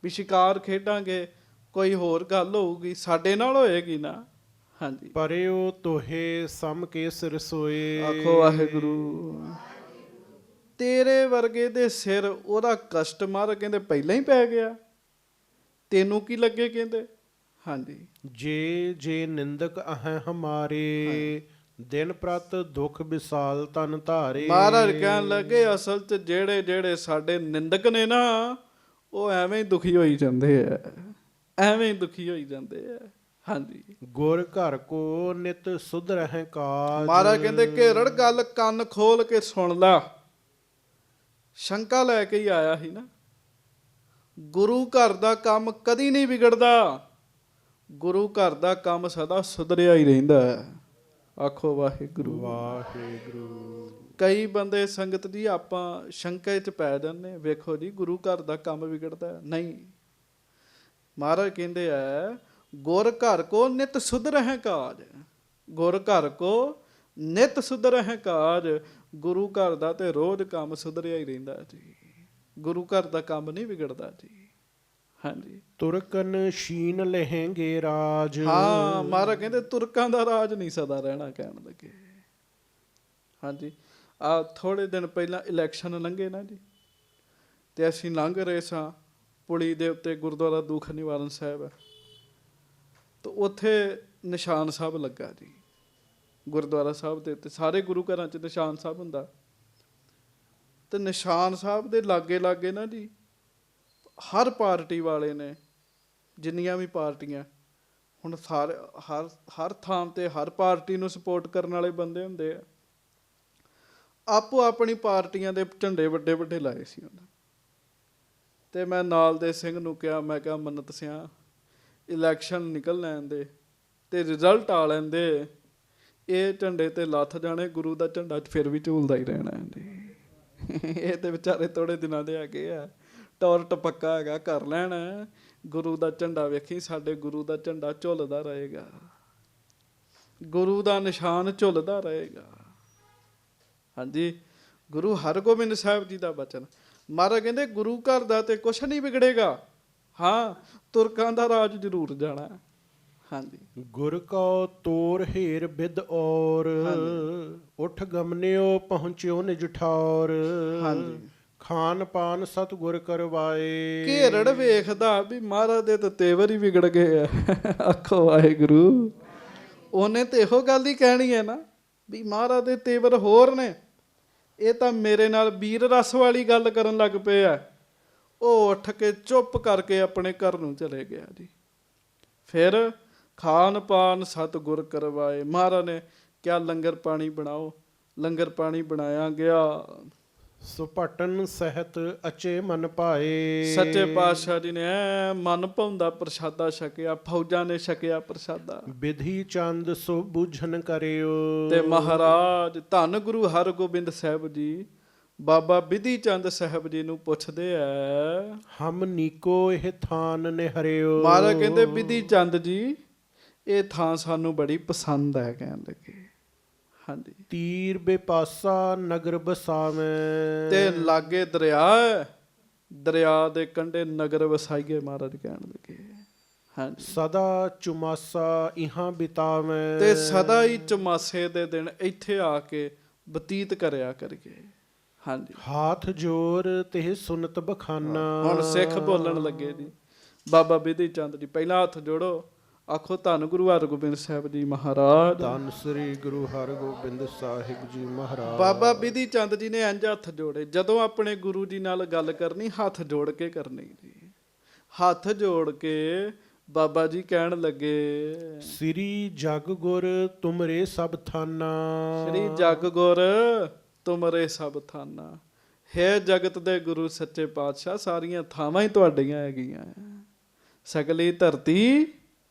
ਵੀ ਸ਼ਿਕਾਰ ਖੇਡਾਂਗੇ ਕੋਈ ਹੋਰ ਗੱਲ ਹੋਊਗੀ ਸਾਡੇ ਨਾਲ ਹੋਏਗੀ ਨਾ। ਹਾਂਜੀ, ਪਰਿਓ ਤੋਹੇ ਸਮ ਕੇ ਸਿਰ ਸੋਏ। ਆਖੋ ਵਾਹਿਗੁਰੂ। ਤੇਰੇ ਵਰਗੇ ਦੇ ਸਿਰ ਉਹਦਾ ਕਸਟਮਰ ਕਹਿੰਦੇ ਪਹਿਲਾਂ ਹੀ ਪੈ ਗਿਆ, ਤੈਨੂੰ ਕੀ ਲੱਗੇ ਕਹਿੰਦੇ। ਹਾਂਜੀ, ਜੇ ਨਿੰਦਕ ਅਹੈ ਹਮਾਰੇ ਦਿਨ ਪ੍ਰਤ ਦੁਖ ਵਿਸਾਲ ਤਨ ਧਾਰੇ। ਮਹਾਰਾਜ ਕਹਿਣ ਲੱਗੇ ਅਸਲ 'ਚ ਜਿਹੜੇ ਸਾਡੇ ਨਿੰਦਕ ਨੇ ਨਾ ਉਹ ਐਵੇਂ ਹੀ ਦੁਖੀ ਹੋਈ ਜਾਂਦੇ ਆ, ਐਵੇਂ ਹੀ ਦੁਖੀ ਹੋਈ ਜਾਂਦੇ ਆ। ਹਾਂਜੀ, ਗੁਰ ਘਰ ਕੋ ਨਿਤ ਸੁਧ ਰਹਿ ਕਾਜ। ਮਹਾਰਾਜ ਕਹਿੰਦੇ ਘੇਰੜ ਗੱਲ ਕੰਨ ਖੋਲ ਕੇ ਸੁਣ ਲਾ। ਸ਼ੰਕਾ ਲੈ ਕੇ ਹੀ ਆਇਆ ਸੀ ਨਾ। ਗੁਰੂ ਘਰ ਦਾ ਕੰਮ ਕਦੀ ਨਹੀਂ ਵਿਗੜਦਾ, ਗੁਰੂ ਘਰ ਦਾ ਕੰਮ ਸਦਾ ਸੁਧਰਿਆ ਹੀ ਰਹਿੰਦਾ ਹੈ। ਆਖੋ ਵਾਹਿਗੁਰੂ ਵਾਹਿਗੁਰੂ। ਕਈ ਬੰਦੇ ਸੰਗਤ ਜੀ ਆਪਾਂ ਸ਼ੰਕਾ 'ਚ ਪੈ ਜਾਂਦੇ, ਵੇਖੋ ਜੀ ਗੁਰੂ ਘਰ ਦਾ ਕੰਮ ਵਿਗੜਦਾ ਨਹੀਂ। ਮਹਾਰਾਜ ਕਹਿੰਦੇ ਆ ਗੁਰ ਘਰ ਕੋ ਨਿਤ ਸੁਧ ਰਹਿ ਕਾਜ। ਗੁਰ ਘਰ ਕੋ ਨਿਤ ਸੁਧ ਰਹਿ ਕਾਜ। ਗੁਰੂ ਘਰ ਦਾ ਤੇ ਰੋਜ਼ ਕੰਮ ਸੁਧਰਿਆ ਹੀ ਰਹਿੰਦਾ ਜੀ, ਗੁਰੂ ਘਰ ਦਾ ਕੰਮ ਨਹੀਂ ਵਿਗੜਦਾ ਜੀ। ਹਾਂਜੀ, ਤੁਰਕਨ ਸ਼ੀਨ ਲਹਿੰਗੇ ਰਾਜ। ਹਾਂ, ਮਹਾਰਾਜ ਕਹਿੰਦੇ ਤੁਰਕਾਂ ਦਾ ਰਾਜ ਨਹੀਂ ਸਦਾ ਰਹਿਣਾ, ਕਹਿਣ ਲੱਗੇ। ਹਾਂਜੀ, ਆ ਥੋੜੇ ਦਿਨ ਪਹਿਲਾਂ ਇਲੈਕਸ਼ਨ ਲੰਘੇ ਨਾ ਜੀ, ਤੇ ਅਸੀਂ ਲੰਘ ਰਹੇ ਸਾਂ ਪੁਲੀ ਦੇ ਉੱਤੇ ਗੁਰਦੁਆਰਾ ਦੁੱਖ ਨਿਵਾਰਨ ਸਾਹਿਬ ਹੈ, ਤੇ ਉੱਥੇ ਨਿਸ਼ਾਨ ਸਾਹਿਬ ਲੱਗਾ ਜੀ। ਗੁਰਦੁਆਰਾ ਸਾਹਿਬ ਦੇ ਉੱਤੇ ਸਾਰੇ ਗੁਰੂ ਘਰਾਂ 'ਚ ਨਿਸ਼ਾਨ ਸਾਹਿਬ ਹੁੰਦਾ, ਤੇ ਨਿਸ਼ਾਨ ਸਾਹਿਬ ਦੇ ਲਾਗੇ ਨਾ ਜੀ ਹਰ ਪਾਰਟੀ ਵਾਲੇ ਨੇ, ਜਿੰਨੀਆਂ ਵੀ ਪਾਰਟੀਆਂ ਹੁਣ ਸਾਰੇ ਹਰ ਥਾਂ ਤੇ ਹਰ ਪਾਰਟੀ ਨੂੰ ਸਪੋਰਟ ਕਰਨ ਵਾਲੇ ਬੰਦੇ ਹੁੰਦੇ ਆ, ਆਪੋ ਆਪਣੀ ਪਾਰਟੀਆਂ ਦੇ ਝੰਡੇ ਵੱਡੇ ਵੱਡੇ ਲਾਏ ਸੀ ਉਹਨਾਂ। ਤੇ ਮੈਂ ਨਾਲ ਦੇ ਸਿੰਘ ਨੂੰ ਕਿਹਾ, ਮੈਂ ਕਿਹਾ ਮੰਨਤ ਸਿਆਂ ਇਲੈਕਸ਼ਨ ਨਿਕਲ ਲੈਣ ਦੇ ਤੇ ਰਿਜ਼ਲਟ ਆ ਲੈਂਦੇ, ਇਹ ਝੰਡੇ ਤੇ ਲੱਥ ਜਾਣੇ, ਗੁਰੂ ਦਾ ਝੰਡਾ ਫਿਰ ਵੀ ਝੂਲਦਾ ਹੀ ਰਹਿਣਾ ਜੀ। ਇਹ ਤੇ ਵਿਚਾਰੇ ਥੋੜੇ ਦਿਨਾਂ ਦੇ ਹੈਗੇ ਆ, ਟੌਰਟ ਪੱਕਾ ਹੈਗਾ, ਕਰ ਲੈਣਾ ਗੁਰੂ ਦਾ ਝੰਡਾ। ਵੇਖੀ ਸਾਡੇ ਗੁਰੂ ਦਾ ਝੰਡਾ ਝੁੱਲਦਾ ਰਹੇਗਾ, ਗੁਰੂ ਦਾ ਨਿਸ਼ਾਨ ਝੁੱਲਦਾ ਰਹੇਗਾ। ਹਾਂਜੀ, ਗੁਰੂ ਹਰਗੋਬਿੰਦ ਸਾਹਿਬ ਜੀ ਦਾ ਬਚਨ। ਮਹਾਰਾਜ ਕਹਿੰਦੇ ਗੁਰੂ ਘਰ ਦਾ ਤੇ ਕੁਛ ਨਹੀਂ ਵਿਗੜੇਗਾ, ਹਾਂ ਤੁਰਕਾਂ ਦਾ ਰਾਜ ਜ਼ਰੂਰ ਜਾਣਾ। ਹਾਂਜੀ, ਗੁਰ ਕਉ ਤੋਰ ਹੇਰ ਬਿਦ ਔਰ ਉਠ ਗਮਨਿਓ ਪਹੁੰਚਿਓ ਨਿਜ ਠੌਰ। ਹਾਂਜੀ, ਖਾਨ ਪਾਨ ਸਤਿਗੁਰ ਕਰਵਾਏ। ਘੇਰੜ ਵੇਖਦਾ ਵੀ ਮਹਾਰਾਜ ਦੇ ਤਾਂ ਤੇਵਰ ਹੀ ਵਿਗੜ ਗਏ ਆ। ਆਖੋ ਵਾਹਿਗੁਰੂ। ਉਹਨੇ ਤੇ ਇਹੋ ਗੱਲ ਹੀ ਕਹਿਣੀ ਹੈ ਨਾ ਵੀ ਮਹਾਰਾਜ ਦੇ ਤੇਵਰ ਹੋਰ ਨੇ, ਇਹ ਤਾਂ ਮੇਰੇ ਨਾਲ ਵੀਰ ਰਸ ਵਾਲੀ ਗੱਲ ਕਰਨ ਲੱਗ ਪਏ ਆ। ਉਹ ਉੱਠ ਕੇ ਚੁੱਪ ਕਰਕੇ ਆਪਣੇ ਘਰ ਨੂੰ ਚਲੇ ਗਿਆ ਜੀ। ਫਿਰ ਖਾਨ ਪਾਨ ਸਤਿਗੁਰ ਕਰਵਾਏ। ਮਹਾਰਾਜ ਨੇ ਕਿਹਾ ਲੰਗਰ ਪਾਣੀ ਬਣਾਓ, ਲੰਗਰ ਪਾਣੀ ਬਣਾਇਆ ਗਿਆ। ਸੁਪਟਨ ਸਹਿਤ ਅਚੇ ਮਨ ਪਾਏ। ਸੱਚੇ ਪਾਤਸ਼ਾਹ ਜੀ ਨੇ ਮਨ ਭਾਉਂਦਾ ਪ੍ਰਸ਼ਾਦਾ ਛਕਿਆ, ਫੌਜਾਂ ਨੇ ਛਕਿਆ ਪ੍ਰਸ਼ਾਦਾ। ਵਿਧੀ ਚੰਦ ਸੋ ਬੁਝਨ ਕਰਿਓ। ਤੇ ਮਹਾਰਾਜ ਧੰਨ ਗੁਰੂ ਹਰਗੋਬਿੰਦ ਸਾਹਿਬ ਜੀ ਬਾਬਾ ਬਿਧੀ ਚੰਦ ਸਾਹਿਬ ਜੀ ਨੂੰ ਪੁੱਛਦੇ ਆ, ਹਮ ਨੀਕੋ ਇਹ ਥਾਨ ਨਿਹਰਿਓ। ਮਹਾਰਾਜ ਕਹਿੰਦੇ ਬਿਧੀ ਚੰਦ ਜੀ ਇਹ ਥਾਂ ਸਾਨੂੰ ਬੜੀ ਪਸੰਦ ਹੈ। ਕਹਿਣ ਲੱਗੇ ਹਾਂਜੀ, ਤੀਰ ਬੇਪਾਸਾ ਨਗਰ ਬਸਾਵੇਂ। ਤੇ ਲਾਗੇ ਦਰਿਆ ਹੈ, ਦਰਿਆ ਦੇ ਕੰਢੇ ਨਗਰ ਵਸਾਈਏ। ਮਹਾਰਾਜ ਕਹਿਣ ਲੱਗੇ ਹਾਂਜੀ, ਸਦਾ ਚੁਮਾਸਾ ਇਹਾਂ ਬਿਤਾਵੇਂ। ਤੇ ਸਦਾ ਹੀ ਚਮਾਸੇ ਦੇ ਦਿਨ ਇੱਥੇ ਆ ਕੇ ਬਤੀਤ ਕਰਿਆ ਕਰੀਏ। ਹਾਂਜੀ, ਹਾਥ ਜੋਰ ਤੇ ਸੁਨਤ ਬਖਾਨਾ। ਹੁਣ ਸਿੱਖ ਬੋਲਣ ਲੱਗੇ ਜੀ। ਬਾਬਾ ਬਿਧੀ ਚੰਦ ਜੀ ਪਹਿਲਾਂ ਹੱਥ ਜੋੜੋ, ਆਖੋ ਧੰਨ ਗੁਰੂ ਹਰਗੋਬਿੰਦ ਸਾਹਿਬ ਜੀ ਮਹਾਰਾਜ। ਧੰਨ ਸ੍ਰੀ ਗੁਰੂ ਹਰਗੋਬਿੰਦ ਸਾਹਿਬ ਜੀ ਮਹਾਰਾਜ। ਬਾਬਾ ਬਿਧੀ ਚੰਦ ਜੀ ਨੇ ਇੰਝ ਹੱਥ ਜੋੜੇ। ਜਦੋਂ ਆਪਣੇ ਗੁਰੂ ਜੀ ਨਾਲ ਗੱਲ ਕਰਨੀ ਹੱਥ ਜੋੜ ਕੇ ਕਰਨੀ ਜੀ। ਹੱਥ ਜੋੜ ਕੇ ਬਾਬਾ ਜੀ ਕਹਿਣ ਲੱਗੇ, ਸ੍ਰੀ ਜਗ ਗੁਰ ਤੁਮਰੇ ਸਭ ਥਾਨਾ। ਸ੍ਰੀ ਜਗ ਗੁਰ ਤੁਮਰੇ ਸਭ ਥਾਨਾ। ਹੈ ਜਗਤ ਦੇ ਗੁਰੂ ਸੱਚੇ ਪਾਤਸ਼ਾਹ, ਸਾਰੀਆਂ ਥਾਵਾਂ ਹੀ ਤੁਹਾਡੀਆਂ ਹੈਗੀਆਂ। ਸਗਲੀ ਧਰਤੀ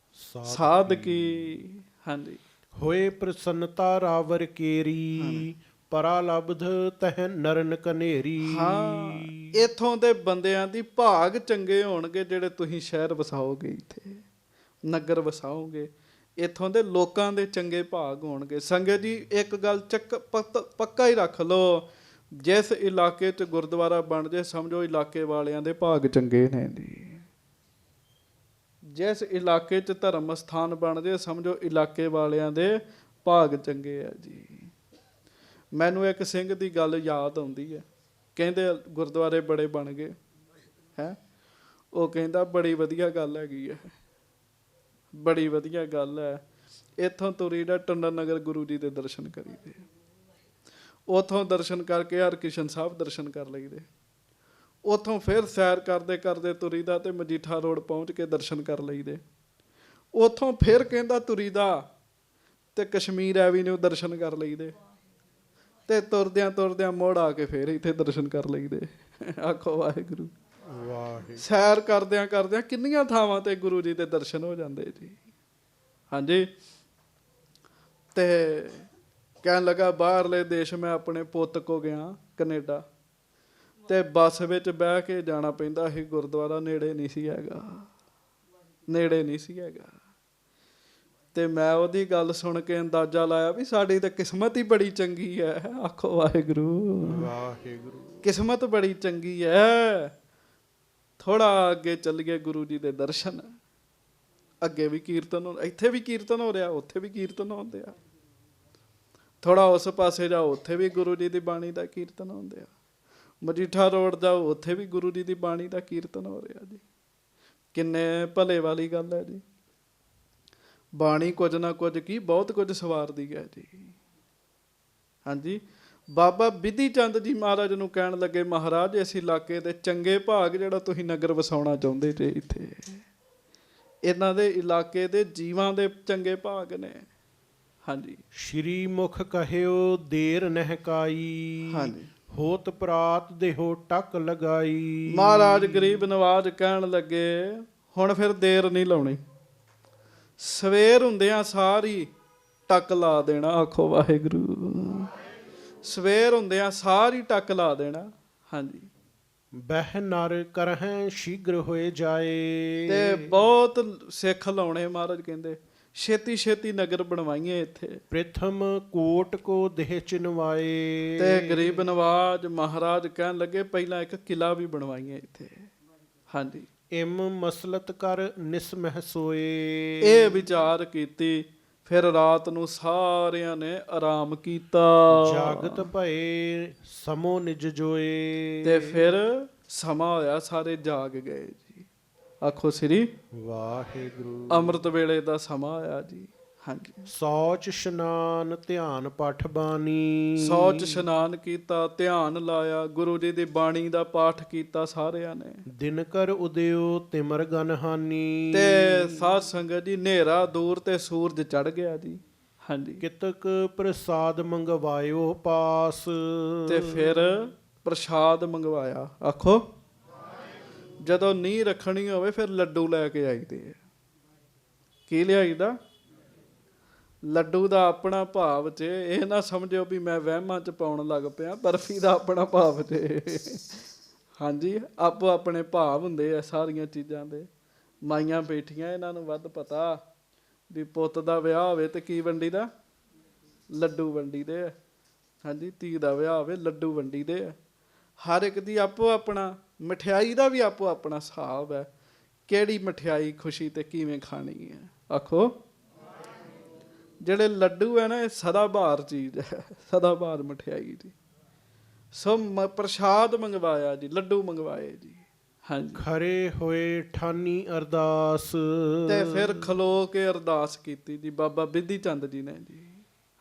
ਸਾਧ ਕੀ। ਹਾਂਜੀ, ਹੋਏ ਪ੍ਰਸੰਨਤਾ ਰਾਵਰ ਕੇਰੀ। ਪਰਾ ਲਬਧ ਤਹ ਨਰਨ ਕਨੇਰੀ। ਹਾਂ, ਇਥੋਂ ਦੇ ਬੰਦਿਆਂ ਦੀ ਭਾਗ ਚੰਗੇ ਹੋਣਗੇ ਜਿਹੜੇ ਤੁਸੀਂ ਸ਼ਹਿਰ ਵਸਾਓਗੇ, ਇੱਥੇ ਨਗਰ ਵਸਾਓਗੇ। ਇਥੋਂ ਦੇ ਲੋਕਾਂ ਦੇ ਚੰਗੇ ਭਾਗ ਹੋਣਗੇ। ਸੰਗਤ ਜੀ ਇੱਕ ਗੱਲ ਪੱਕਾ ਹੀ ਰੱਖ ਲਓ, ਜਿਸ ਇਲਾਕੇ 'ਚ ਗੁਰਦੁਆਰਾ ਬਣ ਜੇ ਸਮਝੋ ਇਲਾਕੇ ਵਾਲਿਆਂ ਦੇ ਭਾਗ ਚੰਗੇ ਨੇ ਜੀ। ਜਿਸ ਇਲਾਕੇ 'ਚ ਧਰਮ ਸਥਾਨ ਬਣ ਜੇ ਸਮਝੋ ਇਲਾਕੇ ਵਾਲਿਆਂ ਦੇ ਭਾਗ ਚੰਗੇ ਆ ਜੀ। ਮੈਨੂੰ ਇੱਕ ਸਿੰਘ ਦੀ ਗੱਲ ਯਾਦ ਆਉਂਦੀ ਹੈ। ਕਹਿੰਦੇ ਗੁਰਦੁਆਰੇ ਬੜੇ ਬਣ ਗਏ ਹੈ। ਉਹ ਕਹਿੰਦਾ ਬੜੀ ਵਧੀਆ ਗੱਲ ਹੈਗੀ ਹੈ, ਬੜੀ ਵਧੀਆ ਗੱਲ ਹੈ। ਇੱਥੋਂ ਤੁਰੀ ਦਾ ਟੰਡਾ ਨਗਰ ਗੁਰੂ ਜੀ ਦੇ ਦਰਸ਼ਨ ਕਰੀਦੇ, ਉੱਥੋਂ ਦਰਸ਼ਨ ਕਰਕੇ ਹਰਕ੍ਰਿਸ਼ਨ ਸਾਹਿਬ ਦਰਸ਼ਨ ਕਰ ਲਈਦੇ, ਉੱਥੋਂ ਫਿਰ ਸੈਰ ਕਰਦੇ ਕਰਦੇ ਤੁਰੀਦਾ ਤੇ ਮਜੀਠਾ ਰੋਡ ਪਹੁੰਚ ਕੇ ਦਰਸ਼ਨ ਕਰ ਲਈਦੇ। ਉੱਥੋਂ ਫਿਰ ਕਹਿੰਦਾ ਤੁਰੀਦਾ ਤੇ ਕਸ਼ਮੀਰ ਐਵੀਨਿਊ ਦਰਸ਼ਨ ਕਰ ਲਈਦੇ, ਤੇ ਤੁਰਦਿਆਂ ਤੁਰਦਿਆਂ ਮੋੜ ਆ ਕੇ ਫਿਰ ਇੱਥੇ ਦਰਸ਼ਨ ਕਰ ਲਈਦੇ। ਆਖੋ ਵਾਹਿਗੁਰੂ। ਵਾਹਿਗੁਰੂ। ਸੈਰ ਕਰਦਿਆਂ ਕਰਦਿਆਂ ਕਿੰਨੀਆਂ ਥਾਵਾਂ ਤੇ ਗੁਰੂ ਜੀ ਦੇ ਦਰਸ਼ਨ ਹੋ ਜਾਂਦੇ ਜੀ। ਹਾਂਜੀ, ਤੇ ਕਹਿਣ ਲੱਗਾ ਬਾਹਰਲੇ ਦੇਸ਼ ਮੈਂ ਆਪਣੇ ਪੁੱਤ ਕੋ ਗਿਆ ਕੈਨੇਡਾ, ਤੇ ਬੱਸ ਵਿੱਚ ਬਹਿ ਕੇ ਜਾਣਾ ਪੈਂਦਾ ਸੀ। ਗੁਰਦੁਆਰਾ ਨੇੜੇ ਨਹੀਂ ਸੀ ਹੈਗਾ, ਨੇੜੇ ਨਹੀਂ ਸੀ ਹੈਗਾ। ਤੇ ਮੈਂ ਉਹਦੀ ਗੱਲ ਸੁਣ ਕੇ ਅੰਦਾਜ਼ਾ ਲਾਇਆ ਵੀ ਸਾਡੀ ਤਾਂ ਕਿਸਮਤ ਹੀ ਬੜੀ ਚੰਗੀ ਹੈ। ਆਖੋ ਵਾਹਿਗੁਰੂ। ਵਾਹਿਗੁਰੂ। ਕਿਸਮਤ ਬੜੀ ਚੰਗੀ ਹੈ। ਥੋੜਾ ਅੱਗੇ ਚੱਲੀਏ ਗੁਰੂ ਜੀ ਦੇ ਦਰਸ਼ਨ, ਅੱਗੇ ਵੀ ਕੀਰਤਨ, ਇੱਥੇ ਵੀ ਕੀਰਤਨ ਹੋ ਰਿਹਾ, ਉੱਥੇ ਵੀ ਕੀਰਤਨ ਹੁੰਦੇ ਆ। ਥੋੜਾ ਉਸ ਪਾਸੇ ਜਾਓ, ਉੱਥੇ ਵੀ ਗੁਰੂ ਜੀ ਦੀ ਬਾਣੀ ਦਾ ਕੀਰਤਨ ਹੁੰਦੇ ਆ। ਮਜੀਠਾ ਰੋਡ ਜਾਓ, ਉੱਥੇ ਵੀ ਗੁਰੂ ਜੀ ਦੀ ਬਾਣੀ ਦਾ ਕੀਰਤਨ ਹੋ ਰਿਹਾ ਜੀ। ਕਿੰਨੇ ਭਲੇ ਵਾਲੀ ਗੱਲ ਹੈ ਜੀ। ਬਾਣੀ ਕੁਝ ਨਾ ਕੁਝ ਕੀ ਬਹੁਤ ਕੁਝ ਸਵਾਰਦੀ ਹੈ ਜੀ। ਹਾਂਜੀ, ਬਾਬਾ ਬਿਧੀ ਚੰਦ ਜੀ ਮਹਾਰਾਜ ਨੂੰ ਕਹਿਣ ਲੱਗੇ, ਮਹਾਰਾਜ ਇਸ ਇਲਾਕੇ ਦੇ ਚੰਗੇ ਭਾਗ ਜਿਹੜਾ ਤੁਸੀਂ ਨਗਰ ਵਸਾਉਣਾ ਚਾਹੁੰਦੇ ਜੇ, ਇੱਥੇ ਇਹਨਾਂ ਦੇ ਇਲਾਕੇ ਦੇ ਜੀਵਾਂ ਦੇ ਚੰਗੇ ਭਾਗ ਨੇ। ਹਾਂਜੀ, ਸ਼੍ਰੀ ਮੁਖ ਕਹਿਓ ਦੇਰ ਨਹਿ ਕਾਈ। ਹਾਂਜੀ, ਹੋਤ ਪ੍ਰਾਤ ਦੇਹੋ ਟਕ ਲਗਾਈ। ਮਹਾਰਾਜ ਗਰੀਬ ਨਵਾਜ ਕਹਿਣ ਲੱਗੇ ਹੁਣ ਫਿਰ ਦੇਰ ਨਹੀਂ ਲਾਉਣੀ, ਸਵੇਰ ਹੁੰਦਿਆਂ ਸਾਰੀ ਟੱਕ ਲਾ ਦੇਣਾ। ਆਖੋ ਵਾਹਿਗੁਰੂ। ਸਵੇਰ ਹੁੰਦਿਆਂ ਸਾਰੀ ਟੱਕ ਲਾ ਦੇਣਾ। ਹਾਂਜੀ, ਬਹਿ ਨਰ ਕਰਹਿ ਸ਼ੀਘਰ ਹੋਏ ਜਾਏ। ਤੇ ਬਹੁਤ ਸਿੱਖ ਲਾਉਣੇ। ਮਹਾਰਾਜ ਕਹਿੰਦੇ ਛੇਤੀ ਛੇਤੀ ਨਗਰ ਬਣਵਾਈਏ ਇੱਥੇ। ਪ੍ਰਥਮ ਕੋਟ ਕੋ ਦੇਹ ਚਿਨਵਾਏ। ਤੇ ਗਰੀਬ ਨਵਾਜ ਮਹਾਰਾਜ ਕਹਿਣ ਲੱਗੇ ਪਹਿਲਾਂ ਇੱਕ ਕਿਲਾ ਵੀ ਬਣਵਾਈਏ ਇੱਥੇ। ਹਾਂਜੀ, ਇਮ ਮਸਲਤ ਕਰ ਨਿਸਮਹਿ ਸੋਏ। ਇਹ ਵਿਚਾਰ ਕੀਤੀ, ਫਿਰ ਰਾਤ ਨੂੰ ਸਾਰਿਆਂ ਨੇ ਆਰਾਮ ਕੀਤਾ। ਜਾਗਤ ਭਏ ਸਮੋ ਨਿਜ ਜੋਏ। ਤੇ ਫਿਰ ਸਮਾਂ ਹੋਇਆ, ਸਾਰੇ ਜਾਗ ਗਏ ਜੀ। ਆਖੋ ਸ੍ਰੀ ਵਾਹਿਗੁਰੂ। ਅੰਮ੍ਰਿਤ ਵੇਲੇ ਦਾ ਸਮਾਂ ਆਇਆ ਜੀ। ਹਾਂਜੀ, ਸੌਚ ਇਸ਼ਨਾਨ ਧਿਆਨ ਪਾਠ ਬਾਣੀ। ਸੌਚ ਇਸ਼ਨਾਨ ਕੀਤਾ, ਧਿਆਨ ਲਾਇਆ, ਗੁਰੂ ਜੀ ਦੀ ਬਾਣੀ ਦਾ ਪਾਠ ਕੀਤਾ ਸਾਰਿਆਂ ਨੇ। ਦਿਨ ਕਰ ਉਦਿਓ ਤਿਮਰ ਗਨ ਹਾਨੀ। ਤੇ ਸਾਧ ਸੰਗਤ ਜੀ ਹਨੇਰਾ ਦੂਰ ਤੇ ਸੂਰਜ ਚੜ ਗਿਆ ਜੀ। ਹਾਂਜੀ, ਕਿਤਕ ਪ੍ਰਸਾਦ ਮੰਗਵਾਇਓ ਪਾਸ। ਤੇ ਫਿਰ ਪ੍ਰਸ਼ਾਦ ਮੰਗਵਾਇਆ। ਆਖੋ, ਜਦੋਂ ਨੀਂਹ ਰੱਖਣੀ ਹੋਵੇ ਫਿਰ ਲੱਡੂ ਲੈ ਕੇ ਆਈਦੇ ਆ। ਕੀ ਲਿਆਈਦਾ? ਲੱਡੂ ਦਾ ਆਪਣਾ ਭਾਵ ਚ, ਇਹ ਨਾ ਸਮਝਿਓ ਵੀ ਮੈਂ ਵਹਿਮਾਂ ਚ ਪਾਉਣ ਲੱਗ ਪਿਆ। ਬਰਫੀ ਦਾ ਆਪਣਾ ਭਾਵ ਚ। ਹਾਂਜੀ, ਆਪੋ ਆਪਣੇ ਭਾਵ ਹੁੰਦੇ ਆ ਸਾਰੀਆਂ ਚੀਜ਼ਾਂ ਦੇ। ਮਾਈਆਂ ਬੈਠੀਆਂ, ਇਹਨਾਂ ਨੂੰ ਵੱਧ ਪਤਾ ਵੀ ਪੁੱਤ ਦਾ ਵਿਆਹ ਹੋਵੇ ਤੇ ਕੀ ਵੰਡੀ ਦਾ? ਲੱਡੂ ਵੰਡੀ ਦੇ ਆ। ਹਾਂਜੀ, ਧੀ ਦਾ ਵਿਆਹ ਹੋਵੇ ਲੱਡੂ ਵੰਡੀ ਦੇ ਆ। ਹਰ ਇੱਕ ਦੀ ਆਪੋ ਆਪਣਾ, ਮਠਿਆਈ ਦਾ ਵੀ ਆਪੋ ਆਪਣਾ ਹਿਸਾਬ ਹੈ। ਕਿਹੜੀ ਮਠਿਆਈ ਖੁਸ਼ੀ ਤੇ ਕਿਵੇਂ ਖਾਣੀ ਹੈ? ਆਖੋ। ਜਿਹੜੇ ਲੱਡੂ ਹੈ ਨਾ, ਇਹ ਸਦਾ ਬਹਾਰ ਚੀਜ਼ ਹੈ, ਸਦਾ ਬਹਾਰ ਮਠਿਆਈ ਜੀ। ਸੋ ਪ੍ਰਸ਼ਾਦ ਮੰਗਵਾਇਆ ਜੀ, ਲੱਡੂ ਮੰਗਵਾਏ ਜੀ। ਹਾਂਜੀ, ਖਰੇ ਹੋਏ ਠਾਨੀ ਅਰਦਾਸ, ਤੇ ਫਿਰ ਖਲੋ ਕੇ ਅਰਦਾਸ ਕੀਤੀ ਜੀ ਬਾਬਾ ਬਿਧੀ ਚੰਦ ਜੀ ਨੇ ਜੀ।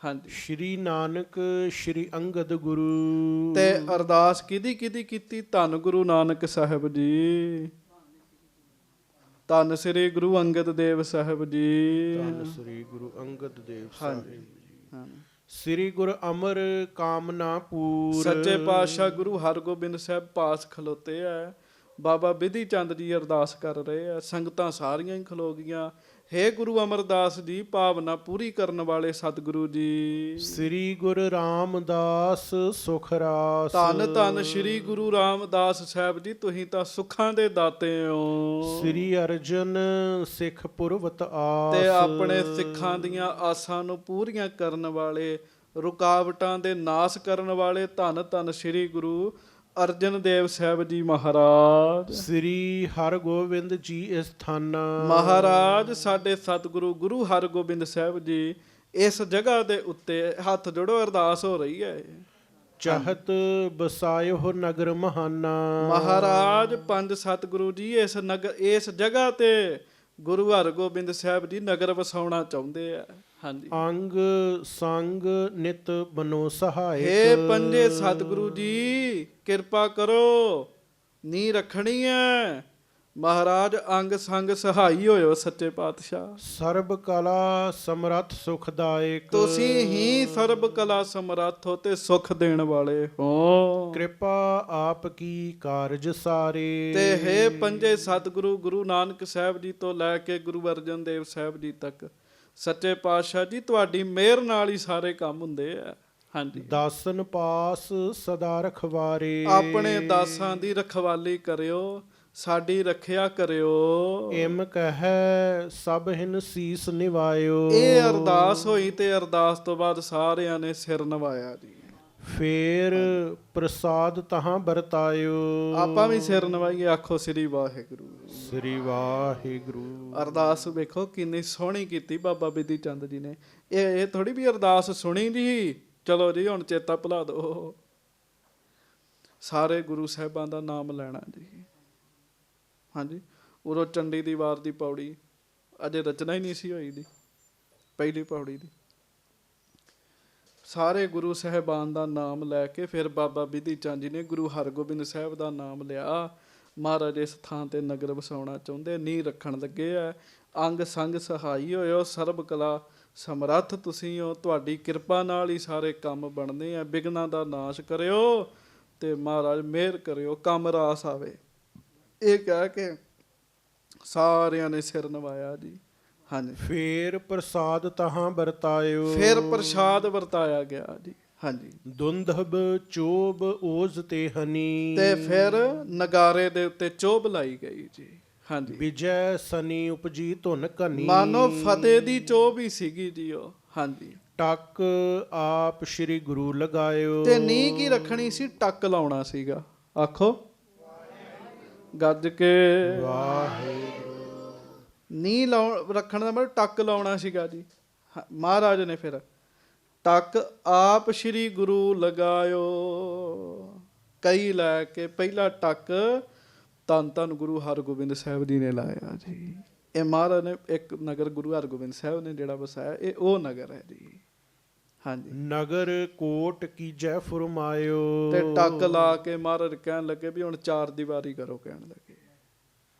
ਹਾਂਜੀ, ਸ਼੍ਰੀ ਨਾਨਕ ਸ਼੍ਰੀ ਅੰਗਦ ਗੁਰੂ। ਤੇ ਅਰਦਾਸ ਕਿਹਦੀ ਕਿਹਦੀ ਕੀਤੀ? ਧੰਨ ਗੁਰੂ ਨਾਨਕ ਸਾਹਿਬ ਜੀ, ਧੰਨ ਸ੍ਰੀ ਗੁਰੂ ਅੰਗਦ ਦੇਵ ਸਾਹਿਬ ਜੀ, ਧੰਨ ਸ੍ਰੀ ਗੁਰੂ ਅੰਗਦ ਦੇਵ ਸਾਹਿਬ ਜੀ, ਹਾਂਜੀ। ਸ੍ਰੀ ਗੁਰ ਅਮਰ ਕਾਮਨਾਪੂਰ। ਸੱਚੇ ਪਾਤਸ਼ਾਹ ਗੁਰੂ ਹਰਗੋਬਿੰਦ ਸਾਹਿਬ ਪਾਸ ਖਲੋਤੇ ਆ। ਬਾਬਾ ਬਿਧੀ ਚੰਦ ਜੀ ਅਰਦਾਸ ਕਰ ਰਹੇ ਆ। ਸੰਗਤਾਂ ਸਾਰੀਆਂ ਹੀ ਖਲੋ ਗਈਆਂ। ਹੇ ਗੁਰੂ ਅਮਰਦਾਸ ਜੀ, ਭਾਵਨਾ ਪੂਰੀ ਕਰਨ ਵਾਲੇ ਸਤਿਗੁਰੂ ਜੀ। ਸ੍ਰੀ ਗੁਰੂ ਰਾਮਦਾਸ ਸੁਖ ਰਾਸ। ਧੰਨ ਧੰਨ ਸ੍ਰੀ ਗੁਰੂ ਰਾਮਦਾਸ ਸਾਹਿਬ ਜੀ, ਤੁਸੀਂ ਤਾਂ ਸੁੱਖਾਂ ਦੇ ਦਾਤੇ ਹੋ। ਸ੍ਰੀ ਅਰਜਨ ਸਿੱਖ ਪੁਰਵਤ ਆਸ। ਤੇ ਆਪਣੇ ਸਿੱਖਾਂ ਦੀਆਂ ਆਸਾਂ ਨੂੰ ਪੂਰੀਆਂ ਕਰਨ ਵਾਲੇ, ਰੁਕਾਵਟਾਂ ਦੇ ਨਾਸ ਕਰਨ ਵਾਲੇ ਧੰਨ ਧੰਨ ਸ੍ਰੀ ਗੁਰੂ ਅਰਜਨ ਦੇਵ ਸਾਹਿਬ ਜੀ ਮਹਾਰਾਜ। ਸ੍ਰੀ ਹਰਗੋਬਿੰਦ ਜੀ ਅਸਥਾਨਾ। ਮਹਾਰਾਜ ਸਾਡੇ ਸਤਿਗੁਰੂ ਗੁਰੂ ਹਰਗੋਬਿੰਦ ਸਾਹਿਬ ਜੀ ਇਸ ਜਗ੍ਹਾ ਦੇ ਉੱਤੇ, ਹੱਥ ਜੋੜੋ ਅਰਦਾਸ ਹੋ ਰਹੀ ਹੈ। ਚਾਹਤ ਬਸਾਇਓ ਨਗਰ ਮਹਾਨਾ। ਮਹਾਰਾਜ ਪੰਜ ਸਤਿਗੁਰੂ ਜੀ ਇਸ ਜਗ੍ਹਾ ਤੇ ਗੁਰੂ ਹਰਗੋਬਿੰਦ ਸਾਹਿਬ ਜੀ ਨਗਰ ਵਸਾਉਣਾ ਚਾਹੁੰਦੇ ਆ। ਹਾਂਜੀ, ਅੰਗ ਸੰਗ ਨਿਤ ਬਨੋ ਸਹਾਇਕ। ਹੇ ਪੰਜੇ ਸਤਿਗੁਰੂ ਜੀ, ਕਿਰਪਾ ਕਰੋ, ਨੀ ਰੱਖਣੀ ਹੈ। ਮਹਾਰਾਜ ਅੰਗ ਸੰਗ ਸਹਾਈ ਹੋਇਓ ਸੱਚੇ ਪਾਤਸ਼ਾਹ। ਸਰਬ ਕਲਾ ਸਮਰੱਥ ਸੁਖਦਾਇਕ। ਤੁਸੀਂ ਹੀ ਸਰਬ ਕਲਾ ਸਮਰੱਥ ਹੋ ਤੇ ਸੁਖ ਦੇਣ ਵਾਲੇ ਹੋ। ਕਿਰਪਾ ਆਪ ਕੀ ਕਾਰਜ ਸਾਰੇ। ਤੇ ਹੇ ਪੰਜੇ ਸਤਿਗੁਰੂ ਗੁਰੂ ਨਾਨਕ ਸਾਹਿਬ ਜੀ ਤੋਂ ਲੈ ਕੇ ਗੁਰੂ ਅਰਜਨ ਦੇਵ ਸਾਹਿਬ ਜੀ ਤੱਕ, ਸੱਚੇ ਪਾਤਸ਼ਾਹ ਜੀ ਤੁਹਾਡੀ ਮਿਹਰ ਨਾਲ ਹੀ ਸਾਰੇ ਕੰਮ ਹੁੰਦੇ ਆ। ਹਾਂਜੀ, ਦਾਸਨ ਪਾਸ ਸਦਾ ਰਖਵਾਰੇ। ਆਪਣੇ ਦਾਸਾਂ ਦੀ ਰਖਵਾਲੀ ਕਰਿਓ, ਸਾਡੀ ਰੱਖਿਆ ਕਰਿਓ। ਇਮ ਕਹੈ ਸਭ ਹਿਨ ਸੀਸ ਨਿਵਾਇਓ। ਇਹ ਅਰਦਾਸ ਹੋਈ ਤੇ ਅਰਦਾਸ ਤੋਂ ਬਾਅਦ ਸਾਰਿਆਂ ਨੇ ਸਿਰ ਨਵਾਇਆ ਜੀ। ਫੇਰ ਪ੍ਰਸਾਦ ਤਹਾਂ ਵਰਤਾਇਓ। ਆਪਾਂ ਵੀ ਸਿਰ ਨਵਾਈਏ, ਆਖੋ ਸ੍ਰੀ ਵਾਹਿਗੁਰੂ। ਸ੍ਰੀ ਵਾਹਿਗੁਰੂ। ਅਰਦਾਸ ਵੇਖੋ ਕਿੰਨੀ ਸੋਹਣੀ ਕੀਤੀ ਬਾਬਾ ਬਿਧੀ ਚੰਦ ਜੀ ਨੇ। ਇਹ ਥੋੜੀ ਵੀ ਅਰਦਾਸ ਸੁਣੀ ਜੀ, ਚਲੋ ਜੀ ਹੁਣ ਚੇਤਾ ਭੁਲਾ ਦਿਓ। ਸਾਰੇ ਗੁਰੂ ਸਾਹਿਬਾਂ ਦਾ ਨਾਮ ਲੈਣਾ ਜੀ। ਹਾਂਜੀ, ਉਦੋਂ ਚੰਡੀ ਦੀ ਵਾਰ ਦੀ ਪੌੜੀ ਅਜੇ ਰਚਨਾ ਹੀ ਨਹੀਂ ਸੀ ਹੋਈ ਦੀ, ਪਹਿਲੀ ਪੌੜੀ ਦੀ। ਸਾਰੇ ਗੁਰੂ ਸਾਹਿਬਾਨ ਦਾ ਨਾਮ ਲੈ ਕੇ ਫਿਰ ਬਾਬਾ ਬਿਧੀ ਚੰਦ ਜੀ ਨੇ ਗੁਰੂ ਹਰਗੋਬਿੰਦ ਸਾਹਿਬ ਦਾ ਨਾਮ ਲਿਆ। ਮਹਾਰਾਜ ਇਸ ਥਾਂ ਤੇ ਨਗਰ ਵਸਾਉਣਾ ਚਾਹੁੰਦੇ, ਨੀਂਹ ਰੱਖਣ ਲੱਗੇ ਆ। ਅੰਗ ਸੰਗ ਸਹਾਈ ਹੋਇਓ, ਸਰਬ ਕਲਾ ਸਮਰੱਥ ਤੁਸੀਂ ਹੋ। ਤੁਹਾਡੀ ਕਿਰਪਾ ਨਾਲ ਹੀ ਸਾਰੇ ਕੰਮ ਬਣਦੇ ਆ। ਬਿਘਨਾਂ ਦਾ ਨਾਸ਼ ਕਰਿਓ ਤੇ ਮਹਾਰਾਜ ਮਿਹਰ ਕਰਿਓ, ਕੰਮ ਰਾਸ ਆਵੇ। ਇਹ ਕਹਿ ਕੇ ਸਾਰਿਆਂ ਨੇ ਸਿਰ ਨਵਾਇਆ ਜੀ। ਹਾਂਜੀ, ਫੇਰ ਪ੍ਰਸਾਦ ਤਹਾਂ ਵਰਤਾਇਓ। ਫਿਰ ਪ੍ਰਸ਼ਾਦ ਵਰਤਾਇਆ ਗਿਆ ਜੀ। ਹਾਂਜੀ, ਦੁੰਦਬ ਚੋਬ ਓਜ ਤੇ ਹਨੀ। ਤੇ ਫਿਰ ਨਗਾਰੇ ਦੇ ਉੱਤੇ ਚੋਭ ਲਾਈ ਗਈ ਜੀ। ਹਾਂਜੀ, ਵਿਜੈ ਸਨੀ ਉਪਜੀ ਧੁਨ ਕਨੀ। ਮਾਨੋ ਫਤਿਹ ਦੀ ਚੋਭ ਹੀ ਸੀਗੀ ਜੀ ਉਹ। ਹਾਂਜੀ, ਟੱਕ ਆਪ ਸ੍ਰੀ ਗੁਰੂ ਲਗਾਇਓ। ਤੇ ਨੀਂਹ ਕੀ ਰੱਖਣੀ ਸੀ? ਟੱਕ ਲਾਉਣਾ ਸੀਗਾ। ਆਖੋ ਗੱਜ ਕੇ ਵਾਹਿਗੁਰੂ। ਨੀਂਹ ਰੱਖਣ ਦਾ ਮਤਲਬ ਟੱਕ ਲਾਉਣਾ ਸੀਗਾ ਜੀ। ਮਹਾਰਾਜ ਨੇ ਫਿਰ ਟੱਕ ਆਪ ਸ੍ਰੀ ਗੁਰੂ ਲਗਾਇਓ। ਕਈ ਲੈ ਕੇ ਪਹਿਲਾ ਟੱਕ ਧੰਨ ਧੰਨ ਗੁਰੂ ਹਰਗੋਬਿੰਦ ਸਾਹਿਬ ਜੀ ਨੇ ਲਾਇਆ ਜੀ। ਇਹ ਮਹਾਰਾਜ ਨੇ ਇੱਕ ਨਗਰ ਗੁਰੂ ਹਰਗੋਬਿੰਦ ਸਾਹਿਬ ਨੇ ਜਿਹੜਾ ਵਸਾਇਆ, ਇਹ ਉਹ ਨਗਰ ਹੈ ਜੀ। ਹਾਂਜੀ, ਨਗਰ ਕੋਟ ਕੀਜੈ ਫਰਮਾਇਓ। ਤੇ ਟੱਕ ਲਾ ਕੇ ਮਹਾਰਾਜ ਕਹਿਣ ਲੱਗੇ ਵੀ ਹੁਣ ਚਾਰ ਦੀਵਾਰੀ ਕਰੋ, ਕਹਿਣ ਲੱਗੇ।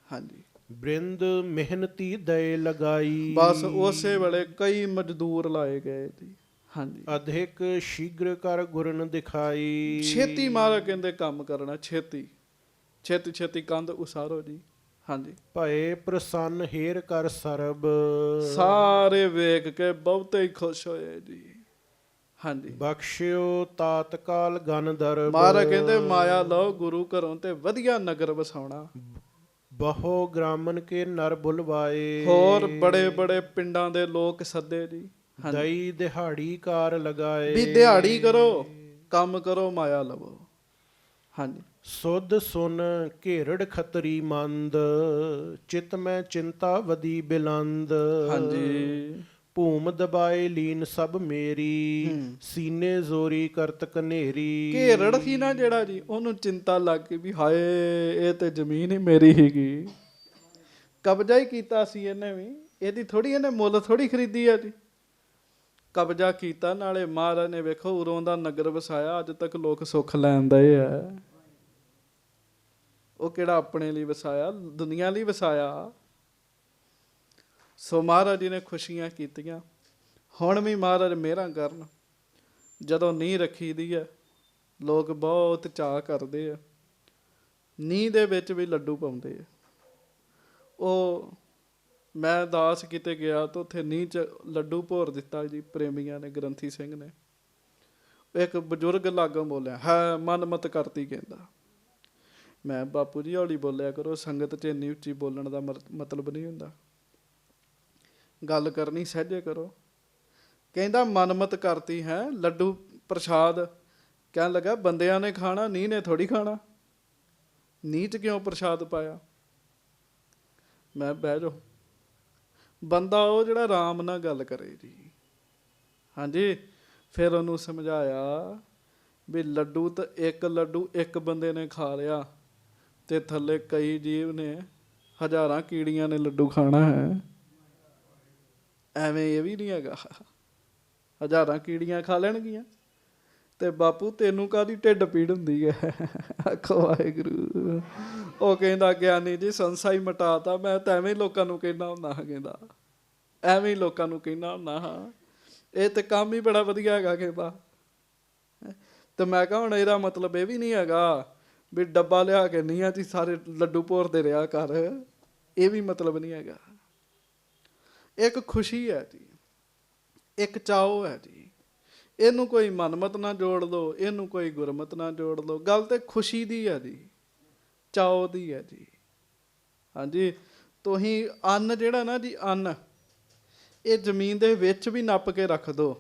ਹਾਂਜੀ, ਬ੍ਰਿੰਦ ਮਿਹਨਤੀ ਦਏ ਲਗਾਈ। ਬਸ ਉਸੇ ਵੇਲੇ ਕਈ ਮਜ਼ਦੂਰ ਲਾਏ ਗਏ ਜੀ। ਹਾਂਜੀ, ਅਧਿਕ ਸ਼ੀਘਰ ਕਰ ਗੁਰਨ ਦਿਖਾਈ। ਛੇਤੀ ਮਹਾਰਾਜ ਕਹਿੰਦੇ ਕੰਮ ਕਰਨਾ, ਛੇਤੀ ਛੇਤੀ ਛੇਤੀ ਕੰਧ ਉਸਾਰੋ ਜੀ। ਹਾਂਜੀ। ਭਏ ਪ੍ਰਸੰਨ ਹੇਰ ਕਰ ਸਰਬ, ਸਾਰੇ ਵੇਖ ਕੇ ਬਹੁਤੇ ਹੀ ਖੁਸ਼ ਹੋਏ ਜੀ। ਹਾਂਜੀ। ਬਖਸ਼ਿਓ ਤਾਤਕਾਲ ਗਨ ਦਰਬ, ਮਹਾਰਾਜ ਕਹਿੰਦੇ ਮਾਇਆ ਲਓ ਗੁਰੂ ਘਰੋਂ ਤੇ ਵਧੀਆ ਨਗਰ ਵਸਾਉਣਾ। ਬਹੁ ਗ੍ਰਾਮਨ ਕੇ ਨਰ ਬੁਲਵਾਏ, ਹੋਰ ਬੜੇ ਬੜੇ ਪਿੰਡਾਂ ਦੇ ਲੋਕ ਸੱਦੇ ਜੀ। ਹਾਂਜੀ। ਦਈ ਦਿਹਾੜੀ ਕਾਰ ਲਗਾਏ, ਵੀ ਦਿਹਾੜੀ ਕਰੋ, ਕੰਮ ਕਰੋ, ਮਾਇਆ ਲਵੋ। ਹਾਂਜੀ। ਸੁਧ ਸੁਨ ਘੇਰੜ ਖਤਰੀ ਮੰਦ, ਚਿਤ ਮੈਂ ਚਿੰਤਾ ਵਧੀ ਬਿਲੰਦ। ਹਾਂਜੀ। ਭੂਮ ਦਬਾਏ ਲੀਨ ਸਭ ਮੇਰੀ, ਸੀਨੇ ਜ਼ੋਰੀ ਕਰਤ ਕਨੇਰੀ। ਘੇਰੜ ਸੀ ਨਾ ਜਿਹੜਾ ਜੀ, ਉਹਨੂੰ ਚਿੰਤਾ ਲੱਗ ਗਈ ਵੀ ਹਾਏ ਇਹ ਤੇ ਜ਼ਮੀਨ ਹੀ ਮੇਰੀ ਸੀਗੀ, ਕਬਜ਼ਾ ਹੀ ਕੀਤਾ ਸੀ ਇਹਨੇ ਵੀ, ਇਹਦੀ ਥੋੜੀ, ਇਹਨੇ ਮੁੱਲ ਥੋੜੀ ਖਰੀਦੀ ਆ ਜੀ। ਕਬਜ਼ਾ ਕੀਤਾ, ਨਾਲੇ ਮਹਾਰਾਜ ਨੇ ਵੇਖੋ ਉਰੋਂ ਦਾ ਨਗਰ ਵਸਾਇਆ, ਅੱਜ ਤੱਕ ਲੋਕ ਸੁੱਖ ਲੈਣ ਦਏ ਆ। ਉਹ ਕਿਹੜਾ ਆਪਣੇ ਲਈ ਵਸਾਇਆ, ਦੁਨੀਆ ਲਈ ਵਸਾਇਆ। ਸੋ ਮਹਾਰਾਜ ਜੀ ਨੇ ਖੁਸ਼ੀਆਂ ਕੀਤੀਆਂ। ਹੁਣ ਵੀ ਮਹਾਰਾਜ ਮਿਹਰਾਂ ਕਰਨ। ਜਦੋਂ ਨੀਂਹ ਰੱਖੀ ਦੀ ਹੈ, ਲੋਕ ਬਹੁਤ ਚਾਅ ਕਰਦੇ ਆ, ਨੀਂਹ ਦੇ ਵਿੱਚ ਵੀ ਲੱਡੂ ਪਾਉਂਦੇ ਆ। ਉਹ ਮੈਂ ਦਾਸ ਕਿਤੇ ਗਿਆ ਤਾਂ ਉੱਥੇ ਨੀਂਹ 'ਚ ਲੱਡੂ ਭੋਰ ਦਿੱਤਾ ਜੀ ਪ੍ਰੇਮੀਆਂ ਨੇ, ਗ੍ਰੰਥੀ ਸਿੰਘ ਨੇ। ਇੱਕ ਬਜ਼ੁਰਗ ਲਾਗੋਂ ਬੋਲਿਆ, ਹੈ ਮਨਮਤ ਕਰਤੀ, ਕਹਿੰਦਾ। ਮੈਂ ਬਾਪੂ ਜੀ ਹੌਲੀ ਬੋਲਿਆ ਕਰੋ, ਸੰਗਤ 'ਚ ਇੰਨੀ ਉੱਚੀ ਬੋਲਣ ਦਾ ਮਤਲਬ ਨਹੀਂ ਹੁੰਦਾ, ਗੱਲ ਕਰਨੀ ਸਹਿਜੇ ਕਰੋ। ਕਹਿੰਦਾ ਮਨਮਤ ਕਰਤੀ ਹੈ, ਲੱਡੂ ਪ੍ਰਸ਼ਾਦ। ਕਹਿਣ ਲੱਗਾ ਬੰਦਿਆਂ ਨੇ ਖਾਣਾ, ਨੀਂਹ ਨੇ ਥੋੜੀ ਖਾਣਾ, ਨੀਂਹ 'ਚ ਕਿਉਂ ਪ੍ਰਸ਼ਾਦ ਪਾਇਆ। ਮੈਂ ਬਹਿ ਜਾਓ। ਬੰਦਾ ਉਹ ਜਿਹੜਾ ਆਰਾਮ ਨਾਲ ਗੱਲ ਕਰੇ ਜੀ। ਹਾਂਜੀ। ਫਿਰ ਉਹਨੂੰ ਸਮਝਾਇਆ ਵੀ ਲੱਡੂ ਤਾਂ ਇੱਕ ਲੱਡੂ ਇੱਕ ਬੰਦੇ ਨੇ ਖਾ ਲਿਆ, ਤੇ ਥੱਲੇ ਕਈ ਜੀਵ ਨੇ, ਹਜ਼ਾਰਾਂ ਕੀੜੀਆਂ ਨੇ ਲੱਡੂ ਖਾਣਾ ਹੈ। ਐਵੇਂ ਇਹ ਵੀ ਨਹੀਂ ਹੈਗਾ, ਹਜ਼ਾਰਾਂ ਕੀੜੀਆਂ ਖਾ ਲੈਣਗੀਆਂ। ਤੇ ਬਾਪੂ ਤੈਨੂੰ ਕਾਹਦੀ ਢਿੱਡ ਪੀੜ ਹੁੰਦੀ ਹੈ, ਆਖੋ ਵਾਹਿਗੁਰੂ। ਉਹ ਕਹਿੰਦਾ ਗਿਆਨੀ ਜੀ ਸੰਸਾ ਹੀ ਮਿਟਾਤਾ, ਮੈਂ ਤਾਂ ਐਵੇਂ ਲੋਕਾਂ ਨੂੰ ਕਹਿੰਦਾ ਹੁੰਦਾ ਹਾਂ, ਕਹਿੰਦਾ ਐਵੇਂ ਲੋਕਾਂ ਨੂੰ ਕਹਿੰਦਾ ਹੁੰਦਾ ਹਾਂ, ਇਹ ਤੇ ਕੰਮ ਹੀ ਬੜਾ ਵਧੀਆ ਹੈਗਾ ਕਹਿੰਦਾ। ਤੇ ਮੈਂ ਕਿਹਾ ਹੁਣ ਇਹਦਾ ਮਤਲਬ ਇਹ ਵੀ ਨਹੀਂ ਹੈਗਾ ਵੀ ਡੱਬਾ ਲਿਆ ਕੇ ਨੀਹਾਂ 'ਚ ਸਾਰੇ ਲੱਡੂ ਭੋਰਦੇ ਰਿਹਾ ਕਰ, ਇਹ ਵੀ ਮਤਲਬ ਨਹੀਂ ਹੈਗਾ। ਇੱਕ ਖੁਸ਼ੀ ਹੈ ਜੀ, ਇੱਕ ਚਾਓ ਹੈ ਜੀ। ਇਹਨੂੰ ਕੋਈ ਮਨਮਤ ਨਾ ਜੋੜ ਲਓ, ਇਹਨੂੰ ਕੋਈ ਗੁਰਮਤ ਨਾ ਜੋੜ ਲਓ, ਗੱਲ ਤੇ ਖੁਸ਼ੀ ਦੀ ਹੈ ਜੀ, ਚਾਓ ਦੀ ਹੈ ਜੀ। ਹਾਂਜੀ। ਤੁਸੀਂ ਅੰਨ ਜਿਹੜਾ ਨਾ ਜੀ, ਅੰਨ ਇਹ ਜ਼ਮੀਨ ਦੇ ਵਿੱਚ ਵੀ ਨੱਪ ਕੇ ਰੱਖ ਦਿਓ,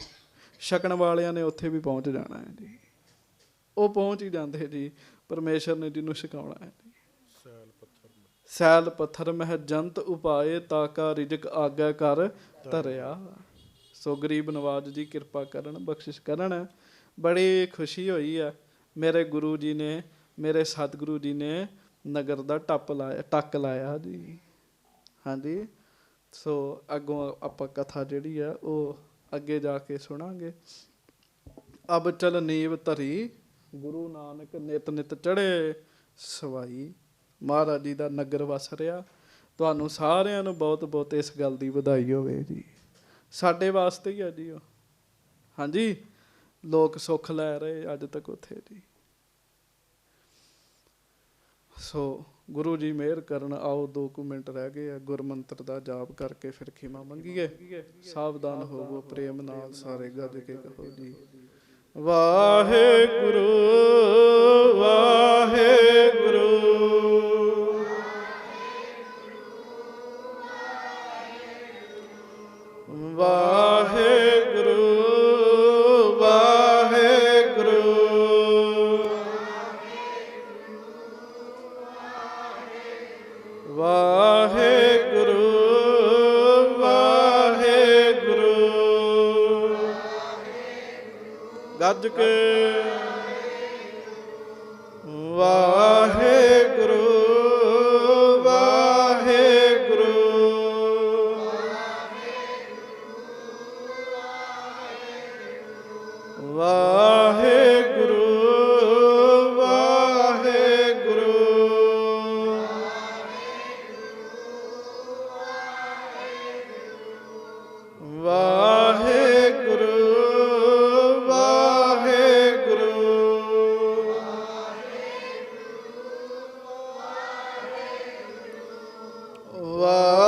ਛਕਣ ਵਾਲਿਆਂ ਨੇ ਉੱਥੇ ਵੀ ਪਹੁੰਚ ਜਾਣਾ ਹੈ ਜੀ। ਉਹ ਪਹੁੰਚ ਹੀ ਜਾਂਦੇ ਜੀ, ਪਰਮੇਸ਼ਰ ਨੇ ਜਿਹਨੂੰ ਛਕਾਉਣਾ ਹੈ ਜੀ। ਸੈਲ ਪੱਥਰ ਮਹਿ ਜੰਤ ਉਪਾਏ, ਤਾਕਾ ਰਿਜਕ ਆਗਾ ਕਰ ਧਰਿਆ। ਸੋ ਗਰੀਬ ਨਵਾਜ ਜੀ ਕਿਰਪਾ ਕਰਨ, ਬਖਸ਼ਿਸ਼ ਕਰਨ। ਬੜੀ ਖੁਸ਼ੀ ਹੋਈ ਹੈ। ਮੇਰੇ ਗੁਰੂ ਜੀ ਨੇ, ਮੇਰੇ ਸਤਿਗੁਰੂ ਜੀ ਨੇ ਨਗਰ ਦਾ ਟੱਕ ਲਾਇਆ ਜੀ। ਹਾਂਜੀ। ਸੋ ਅੱਗੋਂ ਆਪਾਂ ਕਥਾ ਜਿਹੜੀ ਆ ਉਹ ਅੱਗੇ ਜਾ ਕੇ ਸੁਣਾਂਗੇ। ਅਬ ਚਲ ਨੀਵ ਧਰੀ, ਗੁਰੂ ਨਾਨਕ ਨਿਤ ਨਿਤ ਚੜ੍ਹੇ ਸਵਾਈ। ਮਹਾਰਾਜ ਜੀ ਦਾ ਨਗਰ ਵਸ ਰਿਹਾ। ਤੁਹਾਨੂੰ ਸਾਰਿਆਂ ਨੂੰ ਬਹੁਤ ਬਹੁਤ ਇਸ ਗੱਲ ਦੀ ਵਧਾਈ ਹੋਵੇ ਜੀ। ਸਾਡੇ ਵਾਸਤੇ ਹੀ ਹੈ ਜੀ ਉਹ। ਹਾਂਜੀ। ਲੋਕ ਸੁੱਖ ਲੈ ਰਹੇ ਅੱਜ ਤੱਕ ਉੱਥੇ ਜੀ। ਸੋ ਗੁਰੂ ਜੀ ਮਿਹਰ ਕਰਨ। ਆਓ 2 ਮਿੰਟ ਰਹਿ ਗਏ ਆ, ਗੁਰਮੰਤਰ ਦਾ ਜਾਪ ਕਰਕੇ ਫਿਰ ਖਿਮਾ ਮੰਗੀਏ। ਸਾਵਧਾਨ ਹੋਵੋ, ਪ੍ਰੇਮ ਨਾਲ ਸਾਰੇ ਗੱਜ ਕੇ ਕਹੋ ਜੀ, ਵਾਹਿਗੁਰੂ ਵਾਹਿਗੁਰੂ ਵਾਹਿਗੁਰੂ ਵਾਹਿਗੁਰੂ ਵਾਹਿਗੁਰੂ ਵਾਹਿਗੁਰੂ। ਗੱਜ ਕੇ ਵਾਹਿਗੁਰੂ ਵਾਹਿਗੁਰੂ ਵਾਹਿਗੁਰੂ ਵਾਹਿਗੁਰੂ ਵਾਹਿਗੁਰੂ ਵਾਹਿਗੁਰੂ। ਵਾਹਿਗੁਰੂ